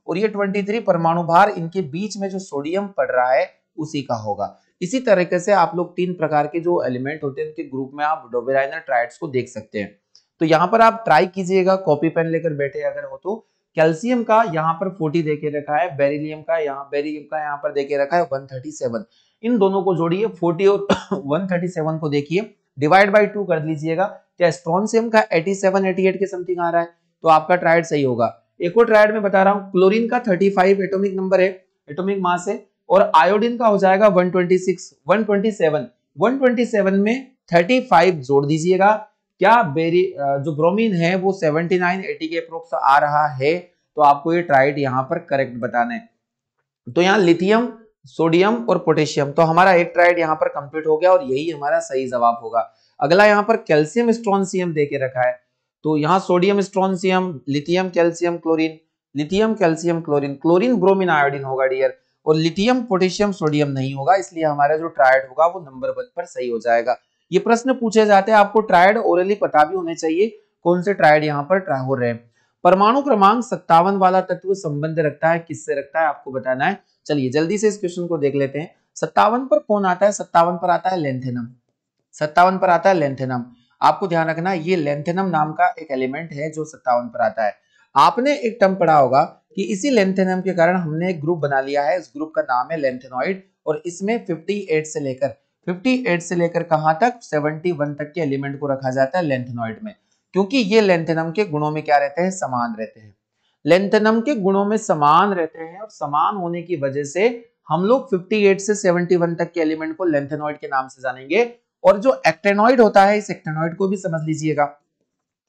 और ये 23 परमाणु भार इनके बीच में जो सोडियम पड़ रहा है उसी का होगा। इसी तरीके से आप लोग 3 प्रकार के जो एलिमेंट होते हैं उनके ग्रुप में आप डोबेराइनर ट्रायड्स को देख सकते हैं। तो यहाँ पर आप ट्राई कीजिएगा, कॉपी पेन लेकर बैठे अगर हो तो। कैल्शियम का यहाँ पर 40 देके रखा है, बेरिलियम का यहाँ पर देके रखा है 137। इन दोनों को जोड़िए, 40 और 137 को देखिए, डिवाइड बाई 2 कर लीजिएगा। क्या स्ट्रोंशियम का 87 88 के समथिंग आ रहा है, तो आपका ट्रायड सही होगा। एक और ट्रायड में बता रहा हूं, क्लोरीन का 35 एटॉमिक नंबर है, एटॉमिक मास है, और आयोडीन का हो जाएगा 127 127 में 35 जोड़ दीजिएगा। क्या जो ब्रोमीन है वो 79 80 के अप्रोक्स आ रहा है, तो आपको ये ट्राइड यहाँ पर करेक्ट बताना है। तो यहाँ लिथियम, सोडियम और पोटेशियम, तो हमारा एक ट्राइड यहाँ पर कंप्लीट हो गया और यही हमारा सही जवाब होगा। अगला यहाँ पर कैल्शियम स्ट्रोंशियम दे के रखा है, तो यहाँ sodium strontium, lithium calcium chlorine, lithium calcium chlorine, chlorine bromine iodine होगा डियर, और लिथियम पोटेशियम सोडियम नहीं होगा, इसलिए हमारा जो ट्रायड होगा वो नंबर 1 पर सही हो जाएगा। ये प्रश्न पूछे जाते हैं, आपको ट्रायड ओरली पता भी होने चाहिए कौन से ट्रायड यहाँ पर ट्राई हो रहे हैं। परमाणु क्रमांक 57 वाला तत्व संबंध रखता है, किससे रखता है आपको बताना है। चलिए जल्दी से इस क्वेश्चन को देख लेते हैं। 57 पर कौन आता है, 57 पर आता है लेंथेनम, 57 पर आता है लेंथेनम। आपको ध्यान रखना ये लेंथेनम नाम का एक एलिमेंट है जो 57 पर आता है। आपने एक टर्म पढ़ा होगा कि इसी लेंथेनम के कारण हमने एक ग्रुप बना लिया है, इस ग्रुप का नाम है लेंथेनॉइड, और इसमें 58 से लेकर कहां तक 71 तक के एलिमेंट को रखा जाता है लेंथेनॉइड में, क्योंकि ये लेंथेनम के गुणों में क्या रहते हैं, समान रहते हैं। लेंथेनम के गुणों में समान रहते हैं और समान होने की वजह से हम लोग 58 से 71 तक के एलिमेंट को लेंथेनॉइड के नाम से जानेंगे। और जो एक्टेनॉइड होता है, इस एक्टेनॉइड को भी समझ लीजिएगा।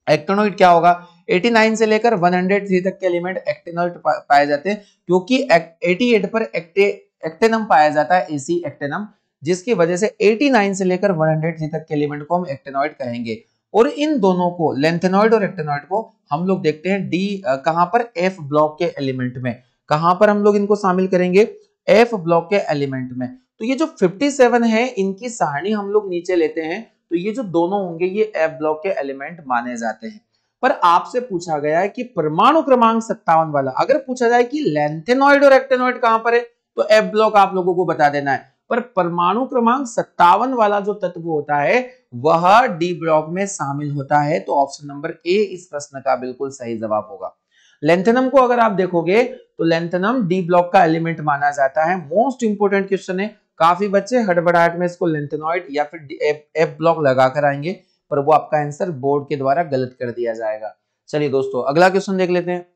एक्टेनॉइड क्या होगा, 89 से लेकर 103 तक के एलिमेंट एक्टेनॉइड पाए जाते हैं, क्योंकि 88 पर एक्टेनम पाया जाता है, एसी एक्टेनम, जिसकी वजह से 89 से लेकर 103 तक के एलिमेंट को हम एक्टेनॉइड कहेंगे। और इन दोनों को, लेंथेनॉइड और एक्टेनॉइड को, हम लोग देखते हैं डी कहां पर, एफ ब्लॉक के एलिमेंट में। कहां पर हम लोग इनको शामिल करेंगे, एफ ब्लॉक के एलिमेंट में। तो ये जो 57 है, इनकी सारणी हम लोग नीचे लेते हैं, तो ये जो दोनों होंगे ये एफ ब्लॉक के एलिमेंट माने जाते हैं। पर आपसे पूछा गया है कि परमाणु क्रमांक 57 वाला, अगर पूछा जाए कि लेंथेनॉइड और एक्टेनॉइड कहां पर है, तो एफ ब्लॉक आप लोगों को बता देना है। पर परमाणु क्रमांक 57 वाला जो तत्व होता है वह डी ब्लॉक में शामिल होता है, तो ऑप्शन नंबर ए इस प्रश्न का बिल्कुल सही जवाब होगा। लेंथेनम को अगर आप देखोगे तो लेंथेनम डी ब्लॉक का एलिमेंट माना जाता है। मोस्ट इंपोर्टेंट क्वेश्चन है, काफी बच्चे हड़बड़ाहट में इसको लेंथेनॉइड या फिर एफ ब्लॉक लगाकर आएंगे, पर वो आपका आंसर बोर्ड के द्वारा गलत कर दिया जाएगा। चलिए दोस्तों अगला क्वेश्चन देख लेते हैं।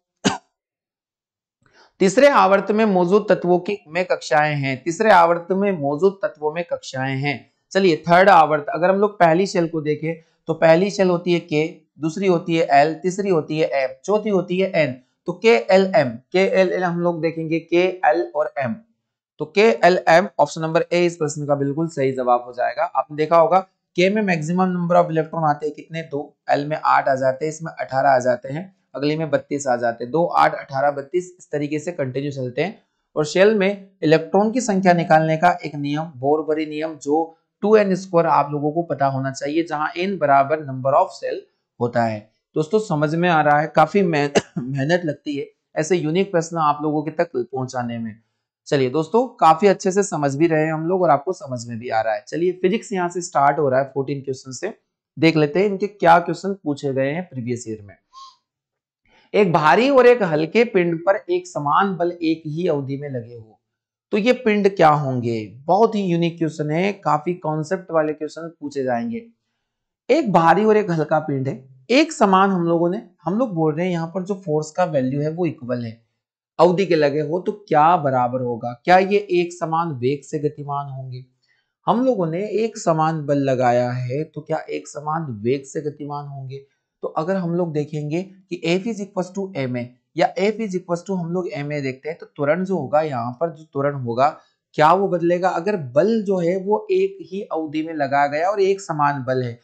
तीसरे आवर्त में मौजूद तत्वों की में कक्षाएं हैं, तीसरे आवर्त में मौजूद तत्वों में कक्षाएं हैं। चलिए थर्ड आवर्त, अगर हम लोग पहली शेल को देखें तो पहली शेल होती है के, दूसरी होती है एल, तीसरी होती है एम, चौथी होती है एन। तो K L M, K L L हम लोग देखेंगे के एल और एम, तो K L M option number A इस प्रश्न का बिल्कुल सही जवाब हो जाएगा। आपने देखा होगा के में मैक्सिमम नंबर ऑफ इलेक्ट्रॉन आते हैं कितने, 2, एल में 8 आ जाते हैं, इसमें 18 आ जाते हैं, अगली में 32 आ जाते हैं, 2 8 18 32 इस तरीके से कंटिन्यू चलते हैं। और शेल में इलेक्ट्रॉन की संख्या निकालने का एक नियम, बोर-बरी नियम, जो 2n स्क्वायर आप लोगों को पता होना चाहिए, जहां n बराबर नंबर ऑफ सेल होता है। दोस्तों समझ में आ रहा है, काफी मेहनत लगती है ऐसे यूनिक प्रश्न आप लोगों के तक पहुंचाने में। चलिए दोस्तों काफी अच्छे से समझ भी रहे हैं हम लोग और आपको समझ में भी आ रहा है। चलिए फिजिक्स यहाँ से स्टार्ट हो रहा है 14 क्वेश्चन से, देख लेते हैं इनके क्या क्वेश्चन पूछे गए हैं प्रीवियस ईयर में। एक भारी और एक हल्के पिंड पर एक समान बल एक ही अवधि में लगे हो, तो ये पिंड क्या होंगे। बहुत ही यूनिक क्वेश्चन है, काफी कॉन्सेप्ट वाले क्वेश्चन पूछे जाएंगे। एक भारी और एक हल्का पिंड है, एक समान, हम लोग बोल रहे हैं यहाँ पर जो फोर्स का वैल्यू है वो इक्वल है, अवधि के लगे हो, तो क्या बराबर होगा, क्या ये एक समान वेग से गतिमान होंगे। हम लोगों ने एक समान बल लगाया है, तो क्या एक समान वेग से गतिमान होंगे। तो अगर हम लोग देखेंगे कि F is equal to m a, या F इज इक्वल टू हम लोग एम ए देखते हैं, तो त्वरण जो होगा यहाँ पर, जो त्वरण होगा क्या वो बदलेगा। अगर बल जो है वो एक ही अवधि में लगाया गया और एक समान बल है,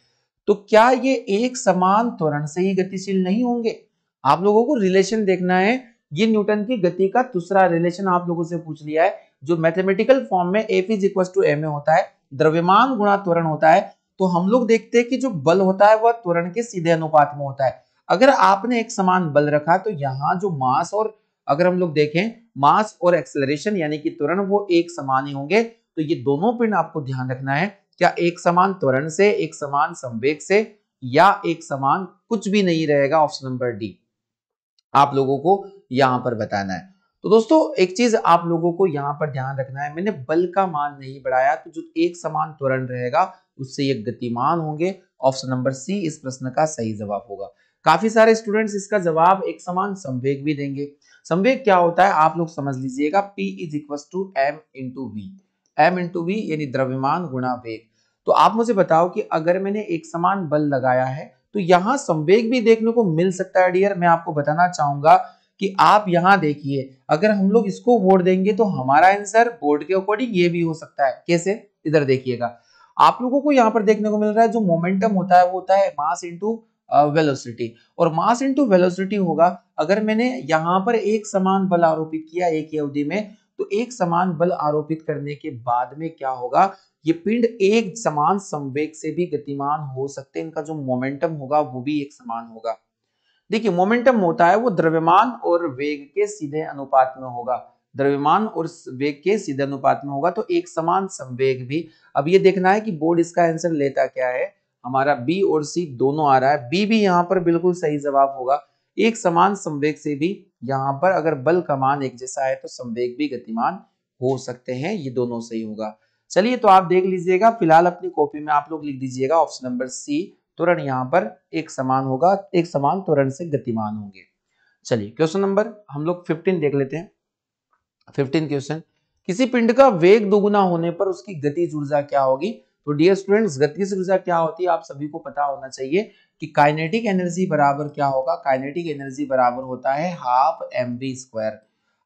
तो क्या ये एक समान त्वरण से ही गतिशील नहीं होंगे। आप लोगों को रिलेशन देखना है, ये न्यूटन की गति का दूसरा रिलेशन आप लोगों से पूछ लिया है, जो मैथमेटिकल फॉर्म में F is equal to m a होता है, द्रव्यमान गुणा त्वरण होता है। तो हम लोग देखते हैं कि जो बल होता है वह त्वरण के सीधे अनुपात में होता है। अगर आपने एक समान बल रखा तो यहाँ जो मास, और अगर हम लोग देखें मास और एक्सेलरेशन यानी कि त्वरण, वो एक समान ही होंगे। तो ये दोनों पिंड आपको ध्यान रखना है, क्या एक समान त्वरण से, एक समान संवेग से, या एक समान कुछ भी नहीं रहेगा। ऑप्शन नंबर डी आप लोगों को यहां पर बताना है। तो दोस्तों एक चीज आप लोगों को यहाँ पर ध्यान रखना है, मैंने बल का मान नहीं बढ़ाया, तो जो एक समान त्वरण रहेगा उससे ये गतिमान होंगे। ऑप्शन नंबर सी इस प्रश्न का सही जवाब होगा। काफी सारे स्टूडेंट्स इसका जवाब एक समान संवेग भी देंगे। संवेग क्या होता है आप लोग समझ लीजिएगा, P is equal to m into v. M into v यानी द्रव्यमान गुणा वेग। तो आप मुझे बताओ कि अगर मैंने एक समान बल लगाया है तो यहाँ संवेग भी देखने को मिल सकता है डियर। मैं आपको बताना चाहूंगा कि आप यहाँ देखिए, अगर हम लोग इसको वोट देंगे तो हमारा आंसर बोर्ड के अकॉर्डिंग ये भी हो सकता है। कैसे? इधर देखिएगा, आप लोगों को यहाँ पर देखने को मिल रहा है जो मोमेंटम होता है वो होता है मास इंटू वेलोसिटी, और मास इंटू वेलोसिटी होगा। अगर मैंने यहाँ पर एक समान बल आरोपित किया एक ही अवधि में, तो एक समान बल आरोपित करने के बाद में क्या होगा, ये पिंड एक समान संवेग से भी गतिमान हो सकते हैं। इनका जो मोमेंटम होगा वो भी एक समान होगा। देखिए मोमेंटम होता है वो द्रव्यमान और वेग के सीधे अनुपात में होगा, द्रव्यमान और वेग के सीधे अनुपात में होगा, तो एक समान संवेग भी। अब ये देखना है कि बोर्ड इसका आंसर लेता क्या है, हमारा बी और सी दोनों आ रहा है, बी भी यहाँ पर बिल्कुल सही जवाब होगा। एक समान संवेग से भी यहाँ पर अगर बल का मान एक जैसा है तो संवेग भी गतिमान हो सकते हैं, ये दोनों सही होगा। चलिए तो आप देख लीजिएगा, फिलहाल अपनी कॉपी में आप लोग लिख दीजिएगा ऑप्शन नंबर सी, त्वरण यहाँ पर एक समान होगा, एक समान त्वरण से गतिमान होंगे। चलिए क्वेश्चन नंबर हम लोग 15 देख लेते हैं। 15 क्वेश्चन, किसी पिंड का वेग दोगुना होने पर उसकी गतिज ऊर्जा क्या होगी? तो डियर स्टूडेंट्स गतिज ऊर्जा क्या होती है आप सभी को पता होना चाहिए कि काइनेटिक एनर्जी बराबर क्या होगा, काइनेटिक एनर्जी बराबर होता है हाफ mv स्क्वायर।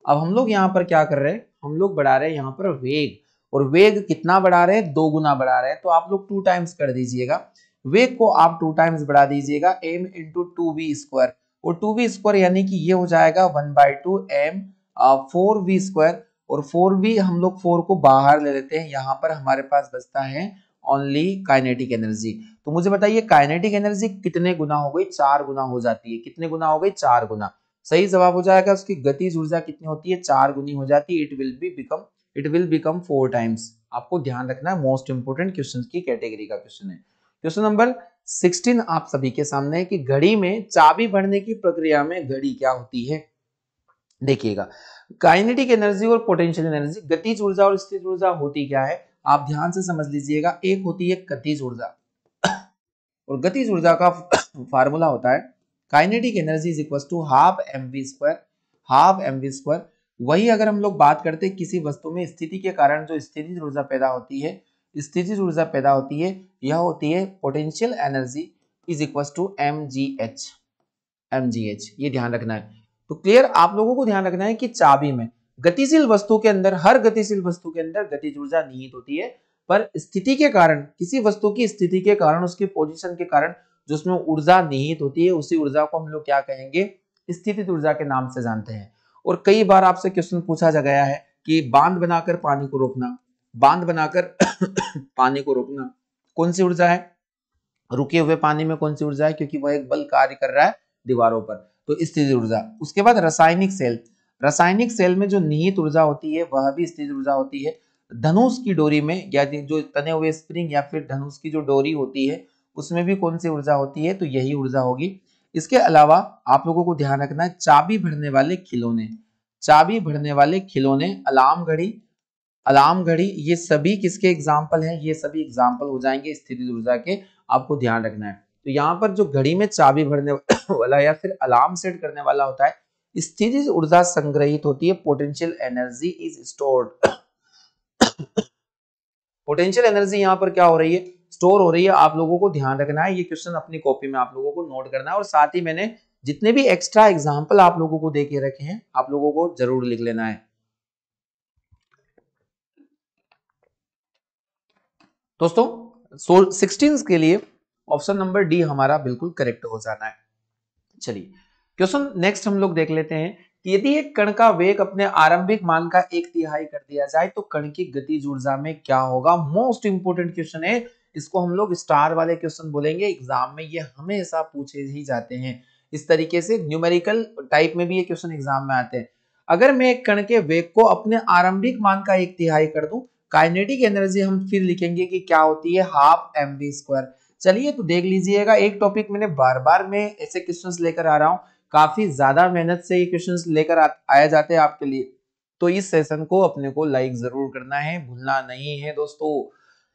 अब हम लोग यहाँ पर क्या कर रहे हैं, हम लोग बढ़ा रहे हैं यहाँ पर वेग, और वेग कितना बढ़ा रहे हैं, 2 गुना बढ़ा रहे हैं, तो आप लोग 2 टाइम्स कर दीजिएगा, वेग को आप 2 टाइम्स बढ़ा दीजिएगा m into two v square, और 2v स्क्वायर यानी कि ये हो जाएगा 1/2 m 4v स्क्वायर, और 4v हम लोग 4 को बाहर ले लेते हैं, यहाँ पर हमारे पास बचता है ओनली काइनेटिक एनर्जी। तो मुझे बताइए काइनेटिक एनर्जी कितने गुना हो गई, 4 गुना हो जाती है। कितने गुना हो गई, 4 गुना। सही जवाब हो जाएगा, उसकी गतिज ऊर्जा कितनी होती है, 4 गुनी हो जाती है। It will become 4 times. आपको ध्यान रखना है, मोस्ट इंपोर्टेंट क्वेश्चन की कैटेगरी का क्वेश्चन है। क्वेश्चन नंबर 16 आप सभी के सामने है कि घड़ी में चाबी भरने की प्रक्रिया में घड़ी क्या होती है? देखिएगा, काइनेटिक एनर्जी और पोटेंशियल एनर्जी, गतिज ऊर्जा और स्थिर ऊर्जा होती क्या है, आप ध्यान से समझ लीजिएगा। एक होती है गतिज ऊर्जा, और गतिज ऊर्जा का फार्मूला होता है kinetic energy is equal to half mv square, half mv square. वही अगर हम लोग बात करते हैं किसी वस्तु में स्थिति के कारण जो स्थितिज ऊर्जा पैदा होती है, स्थितिज ऊर्जा पैदा होती है, यह होती है potential energy is equal to mgh, mgh, ये ध्यान रखना है। तो क्लियर, आप लोगों को ध्यान रखना है कि चाबी में गतिशील वस्तु के अंदर, हर गतिशील वस्तु के अंदर गतिज ऊर्जा निहित होती है, पर स्थिति के कारण, किसी वस्तु की स्थिति के कारण, उसकी पोजीशन के कारण जो उसमें ऊर्जा निहित होती है, उसी ऊर्जा को हम लोग क्या कहेंगे, स्थितिज ऊर्जा के नाम से जानते हैं। और कई बार आपसे क्वेश्चन पूछा जा गया है कि बांध बनाकर पानी को रोकना, बांध बनाकर पानी को रोकना कौन सी ऊर्जा है, रुके हुए पानी में कौन सी ऊर्जा है, क्योंकि वह एक बल कार्य कर रहा है दीवारों पर, तो स्थितिज ऊर्जा। उसके बाद रासायनिक सेल, रासायनिक सेल में जो निहित ऊर्जा होती है वह भी स्थितिज ऊर्जा होती है। धनुष की डोरी में, या जो तने हुए स्प्रिंग या फिर धनुष की जो डोरी होती है उसमें भी कौन सी ऊर्जा होती है, तो यही ऊर्जा होगी। इसके अलावा आप लोगों को ध्यान रखना है चाबी भरने वाले खिलौने, चाबी भरने वाले खिलौने, अलार्म घड़ी, अलार्म घड़ी, ये सभी किसके एग्जाम्पल हैं, ये सभी एग्जाम्पल हो जाएंगे स्थितिज ऊर्जा के, आपको ध्यान रखना है। तो यहाँ पर जो घड़ी में चाबी भरने वाला या फिर अलार्म सेट करने वाला होता है, स्थितिज ऊर्जा संग्रहित होती है, potential energy is stored. Potential energy यहाँ पर क्या हो रही है, स्टोर हो रही है। आप लोगों को ध्यान रखना है, ये क्वेश्चन अपनी कॉपी में आप लोगों को नोट करना है, और साथ ही मैंने जितने भी एक्स्ट्रा एग्जाम्पल आप लोगों को दे के रखे हैं आप लोगों को जरूर लिख लेना है। दोस्तों 16 के लिए ऑप्शन नंबर डी हमारा बिल्कुल करेक्ट हो जाना है। चलिए क्वेश्चन नेक्स्ट हम लोग देख लेते हैं कि यदि एक कण का वेग अपने आरंभिक मान का 1/3 कर दिया जाए तो कण की गतिज ऊर्जा में क्या होगा। मोस्ट इंपोर्टेंट क्वेश्चन है, इसको हम लोग स्टार वाले क्वेश्चन बोलेंगे, एग्जाम में ये हमेशा पूछे ही जाते हैं। इस तरीके से न्यूमेरिकल टाइप में भी ये क्वेश्चन एग्जाम में आते हैं। अगर मैं एक कण के वेग को अपने आरंभिक मान का 1/3 कर दूं, काइनेटिक एनर्जी हम फिर लिखेंगे कि क्या होती है, हाफ mv स्क्वायर। चलिए तो देख लीजिएगा, एक टॉपिक मैंने बार बार में ऐसे क्वेश्चंस लेकर आ रहा हूं काफी ज्यादा मेहनत से ये क्वेश्चंस लेकर आए जाते हैं आपके लिए। तो इस सेशन को अपने को लाइक जरूर करना है, भूलना नहीं है दोस्तों।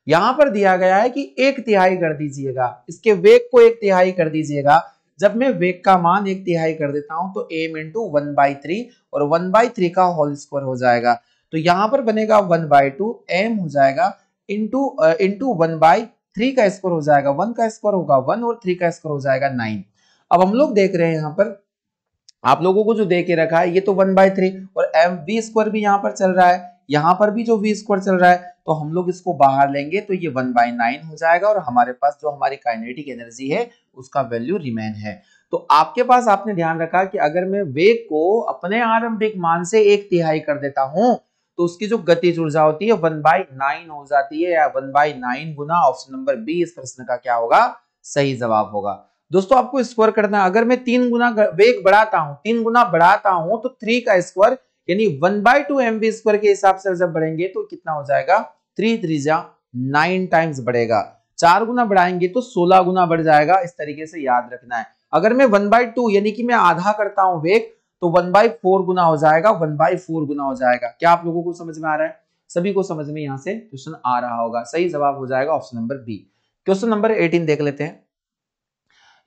यहां पर दिया गया है कि 1/3 कर दीजिएगा, इसके वेग को 1/3 कर दीजिएगा। जब मैं वेग का मान 1/3 कर देता हूं तो m इंटू 1/3 और 1/3 का होल स्क्वायर हो जाएगा। तो यहां पर बनेगा 1/2 m हो जाएगा इंटू 1/3 का स्क्वायर हो जाएगा, 1 का स्क्वायर होगा 1 और 3 का स्क्वायर हो जाएगा 9। अब हम लोग देख रहे हैं यहाँ पर आप लोगों को जो दे के रखा है ये तो 1/3 और एम वी स्क्वायर भी यहाँ पर चल रहा है, यहाँ पर भी जो वी स्क्वायर चल रहा है, तो हम लोग इसको बाहर लेंगे तो ये 1/9 हो जाएगा और हमारे पास जो हमारी काइनेटिक एनर्जी है उसका वैल्यू रिमेन है। तो आपके पास आपने ध्यान रखा कि अगर मैं वेग को अपने आरंभिक मान से 1/3 कर देता हूं तो उसकी जो गतिज ऊर्जा होती है 1/9 हो जाती है, या 1/9 गुना ऑप्शन नंबर बी इस प्रश्न का क्या होगा, सही जवाब होगा। दोस्तों आपको स्क्वायर करना है, अगर मैं 3 गुना वेग बढ़ाता हूं, 3 गुना बढ़ाता हूं तो 3 का स्क्वायर यानी 1/2 mv स्क्वायर के हिसाब से जब बढ़ेंगे तो कितना हो जाएगा, 3 3 9 टाइम्स बढ़ेगा। 4 गुना बढ़ाएंगे तो 16 गुना बढ़ जाएगा। इस तरीके से याद रखना है। अगर मैं 1/2 यानी कि मैं आधा करता हूं वेग तो 1/4 गुना हो जाएगा, 1/4 गुना हो जाएगा। क्या आप लोगों को समझ में आ रहा है? सभी को समझ में यहां से क्वेश्चन आ रहा होगा। सही जवाब हो जाएगा option number B. Question number 18 देख लेते हैं।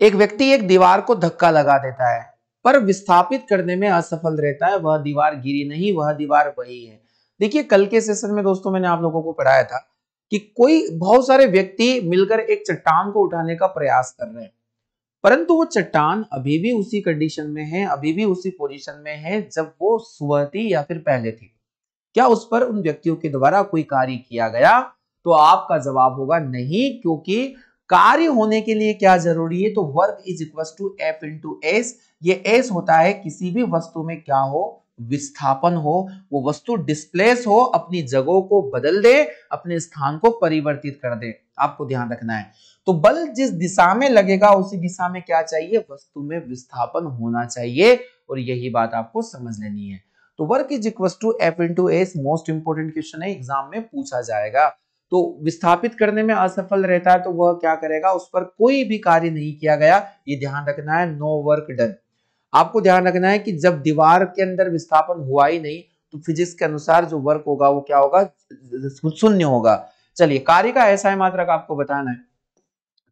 एक व्यक्ति एक दीवार को धक्का लगा देता है पर विस्थापित करने में असफल रहता है। वह दीवार गिरी नहीं, वह दीवार वही है। देखिए कल के सेशन में दोस्तों मैंने आप लोगों को पढ़ाया था कि कोई बहुत सारे व्यक्ति मिलकर एक चट्टान को उठाने का प्रयास कर रहे हैं, परंतु वो चट्टान अभी भी उसी कंडीशन में है, अभी भी उसी पोजीशन में है जब वो सुबह थी या फिर पहले थी। क्या उस पर उन व्यक्तियों के द्वारा कोई कार्य किया गया? तो आपका जवाब होगा नहीं, क्योंकि कार्य होने के लिए क्या जरूरी है, तो work is equal to F into S. ये एस होता है किसी भी वस्तु में क्या हो, विस्थापन हो, वो वस्तु डिस्प्लेस हो, अपनी जगह को बदल दे, अपने स्थान को परिवर्तित कर दे। आपको ध्यान रखना है। तो बल जिस दिशा में लगेगा उसी दिशा में क्या चाहिए, वस्तु में विस्थापन होना चाहिए, और यही बात आपको समझ लेनी है। तो work is equal to F into S most important question है, एग्जाम में पूछा जाएगा। तो विस्थापित करने में असफल रहता है तो वह क्या करेगा, उस पर कोई भी कार्य नहीं किया गया, ये ध्यान रखना है। No work done. आपको ध्यान रखना है कि जब दीवार के अंदर विस्थापन हुआ ही नहीं तो फिजिक्स के अनुसार जो वर्क होगा वो क्या होगा, शून्य होगा। चलिए कार्य का एसआई मात्रक आपको बताना है,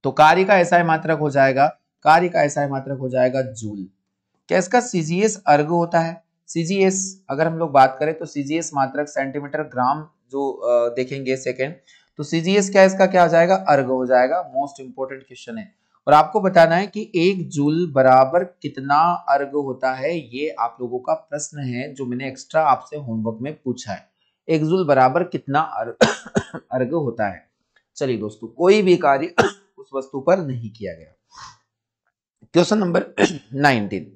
तो कार्य का एसआई मात्रक हो जाएगा, कार्य का एसआई मात्रक हो जाएगा जूल। क्या इसका सीजीएस अर्ग होता है? सीजीएस अगर हम लोग बात करें तो सीजीएस मात्रक सेंटीमीटर ग्राम जो देखेंगे सेकेंड, तो सीजीएस क्या इसका क्या हो जाएगा, अर्ग हो जाएगा। मोस्ट इंपोर्टेंट क्वेश्चन है। और आपको बताना है कि 1 जूल बराबर कितना अर्ग होता है, ये आप लोगों का प्रश्न है जो मैंने एक्स्ट्रा आपसे होमवर्क में पूछा है। 1 जूल बराबर कितना अर्ग होता है। चलिए दोस्तों, कोई भी कार्य उस वस्तु पर नहीं किया गया। क्वेश्चन नंबर 19,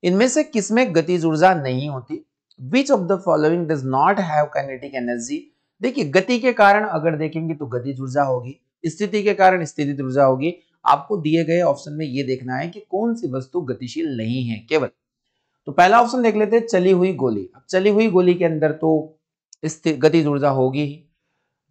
इनमें से किसमें गतिज ऊर्जा नहीं होती? Which of the following does not have kinetic energy? देखिए गति के कारण अगर देखेंगे तो गतिज ऊर्जा होगी, स्थिति के कारण स्थितिज ऊर्जा होगी। आपको दिए गए ऑप्शन में ये देखना है कि कौन सी वस्तु गतिशील नहीं है केवल। तो पहला ऑप्शन देख लेते हैं, चली हुई गोली। अब चली हुई गोली के अंदर तो गतिज ऊर्जा होगी ही।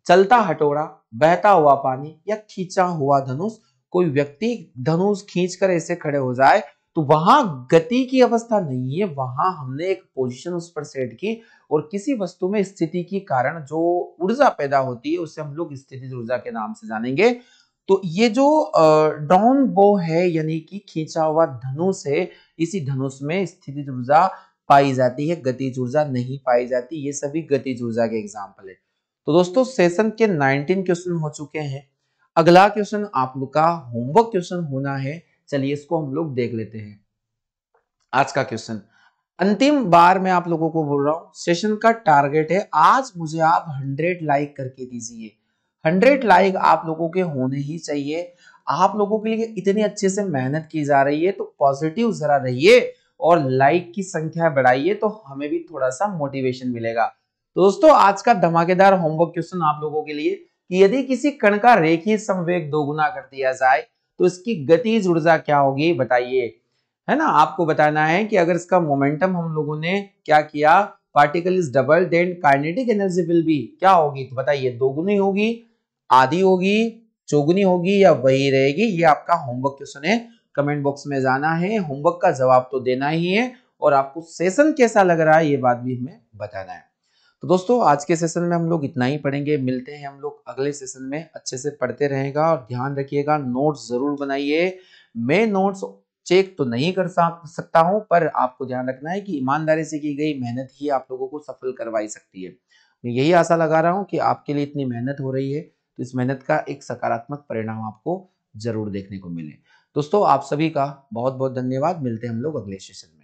चलता हथौड़ा, बहता हुआ पानी या खींचा हुआ धनुष। कोई व्यक्ति धनुष खींचकर ऐसे खड़े हो जाए तो वहां गति की अवस्था नहीं है, वहां हमने एक पोजीशन उस पर सेट की, और किसी वस्तु में स्थिति के कारण जो ऊर्जा पैदा होती है उसे हम लोग स्थितिज ऊर्जा के नाम से जानेंगे। तो ये जो डाउन बो है यानी कि खींचा हुआ धनुष है, इसी धनुष में स्थितिज ऊर्जा पाई जाती है, गतिज ऊर्जा नहीं पाई जाती। ये सभी गतिज ऊर्जा के एग्जाम्पल है। तो दोस्तों सेशन के 19 क्वेश्चन हो चुके हैं। अगला क्वेश्चन आप लोग का होमवर्क क्वेश्चन होना है। चलिए इसको हम लोग देख लेते हैं। आज का क्वेश्चन अंतिम बार मैं आप लोगों को बोल रहा हूं, सेशन का टारगेट है आज मुझे आप 100 लाइक करके दीजिए। 100 लाइक आप लोगों के होने ही चाहिए। आप लोगों के लिए इतनी अच्छे से मेहनत की जा रही है तो पॉजिटिव जरा रहिए और लाइक की संख्या बढ़ाइए, तो हमें भी थोड़ा सा मोटिवेशन मिलेगा। तो दोस्तों आज का धमाकेदार होमवर्क क्वेश्चन आप लोगों के लिए कि यदि किसी कण का रेखीय समवेग दोगुना कर दिया जाए तो इसकी गतिज ऊर्जा क्या होगी, बताइए। है ना, आपको बताना है कि अगर इसका मोमेंटम हम लोगों ने क्या किया, particle is double, then kinetic energy will be क्या होगी, तो बताइए दोगुनी होगी, आधी होगी, चौगुनी होगी या वही रहेगी। ये आपका होमवर्क क्वेश्चन है। कमेंट बॉक्स में जाना है, होमवर्क का जवाब तो देना ही है और आपको सेशन कैसा लग रहा है ये बात भी हमें बताना है। तो दोस्तों आज के सेशन में हम लोग इतना ही पढ़ेंगे, मिलते हैं हम लोग अगले सेशन में। अच्छे से पढ़ते रहेगा और ध्यान रखिएगा, नोट्स जरूर बनाइए। मैं नोट्स चेक तो नहीं कर सकता हूं, पर आपको ध्यान रखना है कि ईमानदारी से की गई मेहनत ही आप लोगों को सफल करवाई सकती है। मैं यही आशा लगा रहा हूं कि आपके लिए इतनी मेहनत हो रही है तो इस मेहनत का एक सकारात्मक परिणाम आपको जरूर देखने को मिले। दोस्तों आप सभी का बहुत बहुत धन्यवाद। मिलते हैं हम लोग अगले सेशन में।